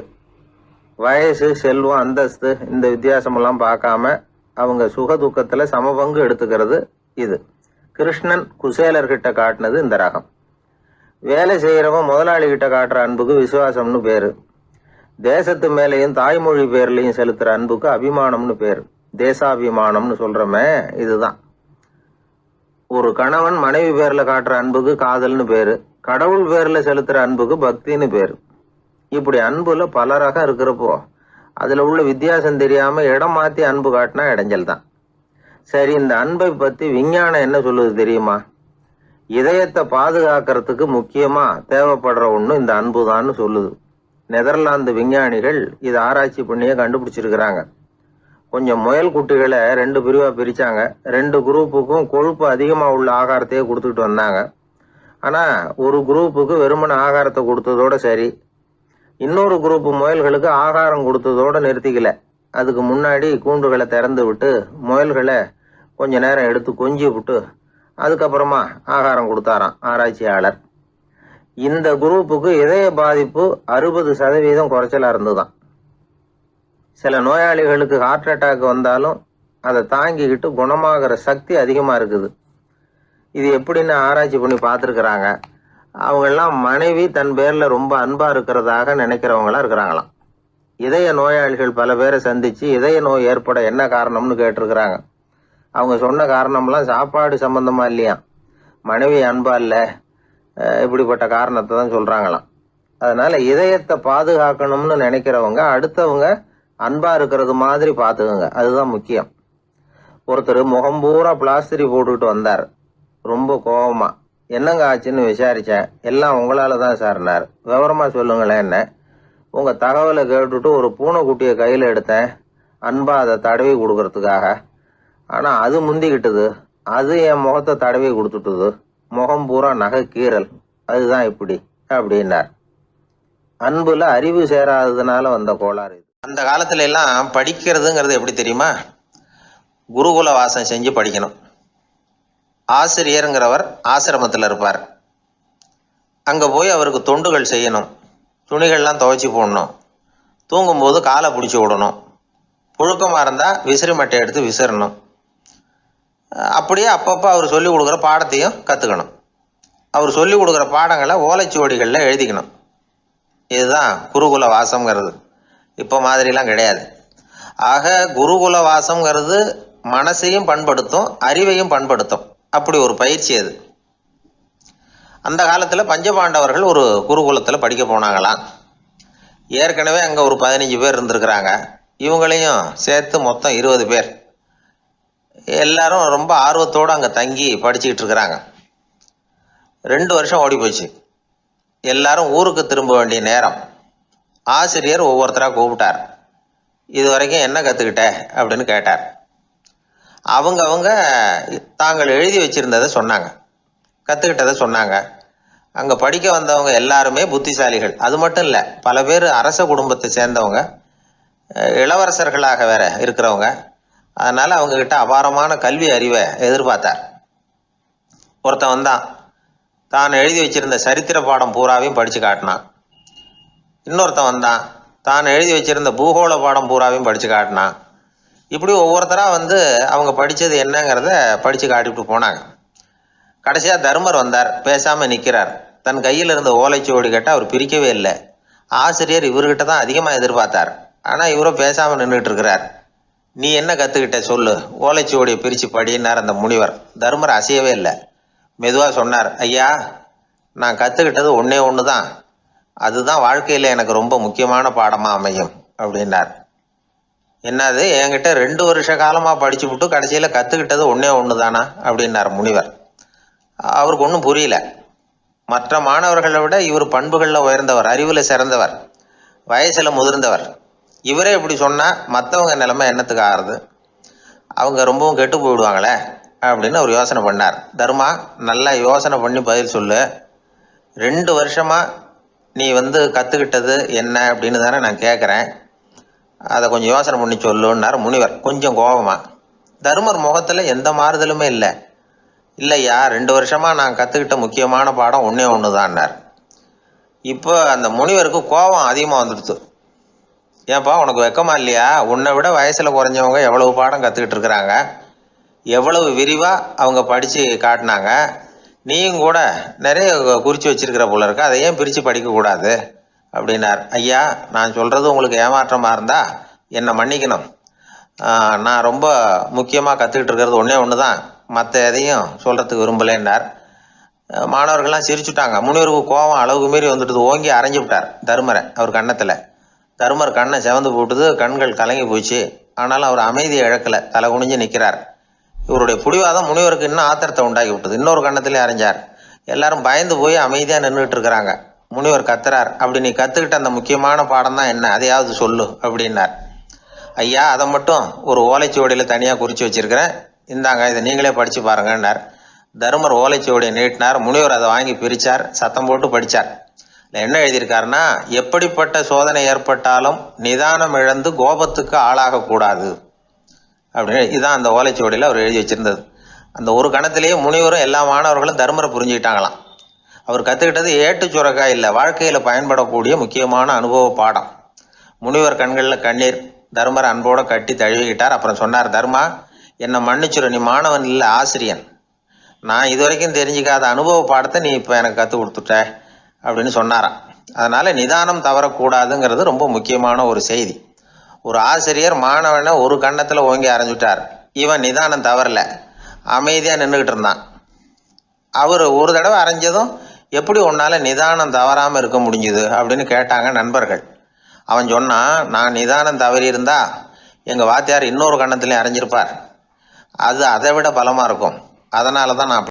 C: வயசு, செல்வம், அந்தஸ்து, இந்த வித்தியாசமெல்லாம் பார்க்காம அவங்க சுக துக்கத்துல சமபங்கு எடுத்துக்கிறது இது. கிருஷ்ணன் குசேலர்கிட்ட காட்டினது இந்த ரகம். வேலை செய்யறவன் முதலாளி கிட்ட காட்டுற அன்புக்கு விசுவாசம்னு பேரு. தேசத்து மேலையும் தாய்மொழி பேர்லையும் செலுத்துற அன்புக்கு அபிமானம்னு பேரு. தேசாபிமானம்னு சொல்றமே இதுதான். ஒரு கணவன் மனைவி பேர்ல காட்டுற அன்புக்கு காதல்னு பேரு. கடவுள் பேர்ல செலுத்துற அன்புக்கு பக்தின்னு பேரு. இப்படி அன்புல பல ரகம் இருக்கிறப்போ அதுல உள்ள வித்தியாசம் தெரியாம இடம் மாத்தி அன்பு காட்டினா இடைஞ்சல் தான். சரி, இந்த அன்பை பத்தி விஞ்ஞானம் என்ன சொல்லுது தெரியுமா? இதயத்தை பாதுகாக்கிறதுக்கு முக்கியமா தேவைப்படுற ஒண்ணு இந்த அன்புதான்னு சொல்லுது. நெதர்லாந்து விஞ்ஞானிகள் இதை ஆராய்ச்சி பண்ணியே கண்டுபிடிச்சிருக்கிறாங்க. கொஞ்சம் முயல் குட்டிகளை 2 பிரிவா பிரிச்சாங்க. 2 குரூப்புக்கும் கொழுப்பு அதிகமா உள்ள ஆகாரத்தையே கொடுத்துட்டு வந்தாங்க. ஆனால் ஒரு குரூப்புக்கு வெறுமன ஆகாரத்தை கொடுத்ததோட சரி, இன்னொரு குரூப் முயல்களுக்கு ஆகாரம் கொடுத்ததோட நிறுத்திக்கல. அதுக்கு முன்னாடி கூண்டுகளை திறந்து விட்டு முயல்களை கொஞ்ச நேரம் எடுத்து கொஞ்சி விட்டு அதுக்கப்புறமா ஆகாரம் கொடுத்தாராம் ஆராய்ச்சியாளர். இந்த குரூப்புக்கு இதய பாதிப்பு 60% குறைச்சலாக இருந்துதான். சில நோயாளிகளுக்கு ஹார்ட் அட்டாக் வந்தாலும் அதை தாங்கிக்கிட்டு குணமாகிற சக்தி அதிகமாக இருக்குது. இது எப்படின்னு ஆராய்ச்சி பண்ணி பார்த்துருக்குறாங்க. அவங்கெல்லாம் மனைவி தன் பேரில் ரொம்ப அன்பாக இருக்கிறதாக நினைக்கிறவங்களா இருக்கிறாங்களாம். இதய நோயாளிகள் பல பேரை சந்தித்து இதய நோய் ஏற்பட என்ன காரணம்னு கேட்டிருக்கிறாங்க. அவங்க சொன்ன காரணம்லாம் சாப்பாடு சம்பந்தமா இல்லையா, மனைவி அன்பா இல்லை, இப்படிப்பட்ட காரணத்தை தான் சொல்கிறாங்களாம். அதனால் இதயத்தை பாதுகாக்கணும்னு நினைக்கிறவங்க அடுத்தவங்க அன்பா இருக்கிறது மாதிரி பார்த்துக்குங்க, அதுதான் முக்கியம். ஒருத்தர் முகம் பூரா பிளாஸ்டரி போட்டுக்கிட்டு வந்தார். ரொம்ப கோபமா, என்னங்க ஆச்சுன்னு விசாரித்தேன். எல்லாம் உங்களால தான் சார்னார். விவரமா சொல்லுங்களேன். என்ன உங்கள் தகவலை கேட்டுட்டு ஒரு பூனைக்குட்டியை கையில் எடுத்தேன், அன்பா அதை தடவி கொடுக்கறதுக்காக. ஆனால் அது முந்திக்கிட்டது, அது என் முகத்தை தடவி கொடுத்துட்டுது. முகம் பூரா நகை கீறல், அதுதான் இப்படி அப்படின்னார். அன்புல அறிவு சேராததுனால வந்த கோளாறு இது. அந்த காலத்துல எல்லாம் படிக்கிறதுங்கிறது எப்படி தெரியுமா, குருகுல வாசம் செஞ்சு படிக்கணும். ஆசிரியருங்கிறவர் ஆசிரமத்தில் இருப்பார். அங்கே போய் அவருக்கு தொண்டுகள் செய்யணும். துணிகள்லாம் துவைச்சி போடணும். தூங்கும்போது காலை பிடிச்சி விடணும். புழுக்கமாக இருந்தால் விசிறி மட்டை எடுத்து விசிறணும். அப்படியே அப்பப்போ அவர் சொல்லிக் கொடுக்குற பாடத்தையும் கற்றுக்கணும். அவர் சொல்லிக் கொடுக்குற பாடங்களை ஓலைச்சுவடிகளில் எழுதிக்கணும். இதுதான் குருகுல வாசம்ங்கிறது. இப்போ மாதிரிலாம் கிடையாது. ஆக குருகுல வாசம்ங்கிறது மனசையும் பண்படுத்தும், அறிவையும் பண்படுத்தும். அப்படி ஒரு பயிற்சி அது. அந்த காலத்தில் பஞ்சபாண்டவர்கள் ஒரு குருகுலத்தில் படிக்க போனாங்களாம். ஏற்கனவே அங்கே ஒரு 15 பேர் இருந்திருக்கிறாங்க. இவங்களையும் சேர்த்து மொத்தம் 20 பேர். எல்லாரும் ரொம்ப ஆர்வத்தோடு அங்கே தங்கி படிச்சுக்கிட்டு இருக்கிறாங்க. 2 வருஷம் ஓடி போச்சு. எல்லாரும் ஊருக்கு திரும்ப வேண்டிய நேரம். ஆசிரியர் ஒவ்வொருத்தராக கூப்பிட்டார். இது வரைக்கும் என்ன கற்றுக்கிட்ட அப்படின்னு கேட்டார். அவங்க தாங்கள் எழுதி வச்சிருந்ததை சொன்னாங்க, கற்றுக்கிட்டதை சொன்னாங்க. அங்கே படிக்க வந்தவங்க எல்லாருமே புத்திசாலிகள். அது மட்டும் இல்லை, பல பேர் அரச குடும்பத்தை சேர்ந்தவங்க, இளவரசர்களாக வேற இருக்கிறவங்க. அதனால் அவங்கக்கிட்ட அபாரமான கல்வி அறிவை எதிர்பார்த்தார். ஒருத்தன் வந்தான், தான் எழுதி வச்சிருந்த சரித்திர பாடம் பூராவையும் படித்து காட்டினான். இன்னொருத்தன் வந்தான், தான் எழுதி வச்சிருந்த பூகோள பாடம் பூராவையும் படித்து காட்டினான். இப்படி ஒவ்வொருத்தராக அவங்க படித்தது என்னங்கிறத படித்து காட்டிவிட்டு போனாங்க. கடைசியாக தர்மர் வந்தார். பேசாமல் நிற்கிறார். தன் கையில் இருந்த ஓலைச்சுவடி கேட்டால் அவர் பிரிக்கவே இல்லை. ஆசிரியர் இவர்கிட்ட தான் அதிகமாக எதிர்பார்த்தார். ஆனால் இவரும் பேசாமல் நின்றுட்டு இருக்கிறார். நீ என்ன கற்றுக்கிட்ட சொல்லு, ஓலைச்சுவடியை பிரித்து படினார் அந்த முனிவர். தர்மர் அசையவே இல்லை. மெதுவாக சொன்னார், ஐயா, நான் கற்றுக்கிட்டது ஒன்றே ஒன்று தான். அதுதான் வாழ்க்கையில் எனக்கு ரொம்ப முக்கியமான பாடமாக அமையும் அப்படின்னார். என்னது, என்கிட்ட 2 வருஷ காலமாக படிச்சு விட்டு கடைசியில் கற்றுக்கிட்டது ஒன்றே ஒன்று தானா அப்படின்னார் முனிவர். அவருக்கு ஒன்றும் புரியல. மற்ற மாணவர்களை விட இவர் பண்புகளில் உயர்ந்தவர், அறிவில் சிறந்தவர், வயசில் முதிர்ந்தவர். இவரே இப்படி சொன்னால் மற்றவங்க நிலைமை என்னத்துக்கு ஆறுது, அவங்க ரொம்பவும் கெட்டு போயிடுவாங்களே அப்படின்னு அவர் யோசனை பண்ணார். தர்மா, நல்லா யோசனை பண்ணி பதில் சொல்லு. 2 வருஷமாக நீ கற்றுக்கிட்டது என்ன அப்படின்னு தானே நான் கேட்குறேன், அதை கொஞ்சம் யோசனை பண்ணி சொல்லுன்னார் முனிவர் கொஞ்சம் கோபமாக. தர்மர் முகத்தில் எந்த மாறுதலுமே இல்லை. இல்லையா, 2 வருஷமாக நான் கற்றுக்கிட்ட முக்கியமான பாடம் ஒன்றே ஒன்று தான்னார். இப்போ அந்த முனிவருக்கு கோபம் அதிகமாக வந்துடுச்சு. ஏன்பா, உனக்கு வெக்கமா இல்லையா? உன்னை விட வயசில் குறைஞ்சவங்க எவ்வளவு பாடம் கற்றுக்கிட்டு இருக்கிறாங்க, எவ்வளவு விரிவாக அவங்க படித்து காட்டினாங்க. நீயும் கூட நிறைய குறித்து வச்சிருக்கிற போல இருக்க, அதை ஏன் பிரித்து படிக்கக்கூடாது அப்படின்னார். ஐயா, நான் சொல்கிறது உங்களுக்கு ஏமாற்றமாக இருந்தால் என்னை மன்னிக்கணும். நான் ரொம்ப முக்கியமாக கற்றுக்கிட்டு இருக்கிறது ஒன்றே ஒன்று தான், மற்ற எதையும் சொல்கிறதுக்கு விரும்பலைன்னார். மாணவர்கள்லாம் சிரிச்சுட்டாங்க. முனிவருக்கு கோபம் அளவுக்கு மீறி வந்துட்டு ஓங்கி அரைஞ்சு விட்டார் தர்மரை அவர் கன்னத்தில். தர்மர் கண்ணை செவந்து போட்டுது, கண்கள் கலங்கி போச்சு. ஆனாலும் அவர் அமைதியை இழக்கலை, தலை குனிஞ்சு நிற்கிறார். இவருடைய பிடிவாதம் முனிவருக்கு இன்னும் ஆத்திரத்தை உண்டாக்கி விட்டது. இன்னொரு கண்ணத்திலே அரைஞ்சார். எல்லாரும் பயந்து போய் அமைதியாக நின்றுட்டு இருக்கிறாங்க. முனிவர் கத்துறார், அப்படி நீ கற்றுக்கிட்ட அந்த முக்கியமான பாடம் தான் என்ன, அதையாவது சொல்லு அப்படின்னார். ஐயா, அதை மட்டும் ஒரு ஓலைச்சுவடியில் தனியாக குறித்து வச்சிருக்கிறேன், இந்தாங்க, இதை நீங்களே படித்து பாருங்கன்னார். தருமர் ஓலைச்சுவடியை நீட்டினார். முனிவர் அதை வாங்கி பிரித்தார், சத்தம் போட்டு படித்தார். என்ன எழுதியிருக்காருன்னா, எப்படிப்பட்ட சோதனை ஏற்பட்டாலும் நிதானம் இழந்து கோபத்துக்கு ஆளாகக்கூடாது அப்படின்னு. இதுதான் அந்த ஓலைச்சுவடியில் அவர் எழுதி வச்சிருந்தது. அந்த ஒரு கணத்திலேயே முனிவரும் எல்லா மாணவர்களும் தர்மரை புரிஞ்சுக்கிட்டாங்களாம். அவர் கற்றுக்கிட்டது ஏட்டு சுரக்காய் இல்லை, வாழ்க்கையில் பயன்படக்கூடிய முக்கியமான அனுபவ பாடம். முனிவர் கண்களில் கண்ணீர். தர்மரை அன்போடு கட்டி தழுவிக்கிட்டார். அப்புறம் சொன்னார், தர்மா, என்னை மன்னிச்சுரு, நீ மாணவன் இல்லை, ஆசிரியன். நான் இது வரைக்கும் தெரிஞ்சிக்காத அனுபவ பாடத்தை நீ இப்போ எனக்கு கற்றுக் கொடுத்துட்ட அப்படின்னு சொன்னாராம். அதனால் நிதானம் தவறக்கூடாதுங்கிறது ரொம்ப முக்கியமான ஒரு செய்தி. ஒரு ஆசிரியர் மாணவனை ஒரு கன்னத்தில் ஓங்கி அரைஞ்சுட்டார். இவன் நிதானம் தவறல, அமைதியாக நின்றுக்கிட்டு இருந்தான். அவர் ஒரு தடவை அரைஞ்சதும் எப்படி உன்னால் நிதானம் தவறாமல் இருக்க முடிஞ்சுது அப்படின்னு கேட்டாங்க நண்பர்கள். அவன் சொன்னான், நான் நிதானம் தவறி இருந்தா எங்கள் வாத்தியார் இன்னொரு கன்னத்துலேயும் அரைஞ்சிருப்பார், அது அதை விட பலமாக இருக்கும், அதனால தான் நான்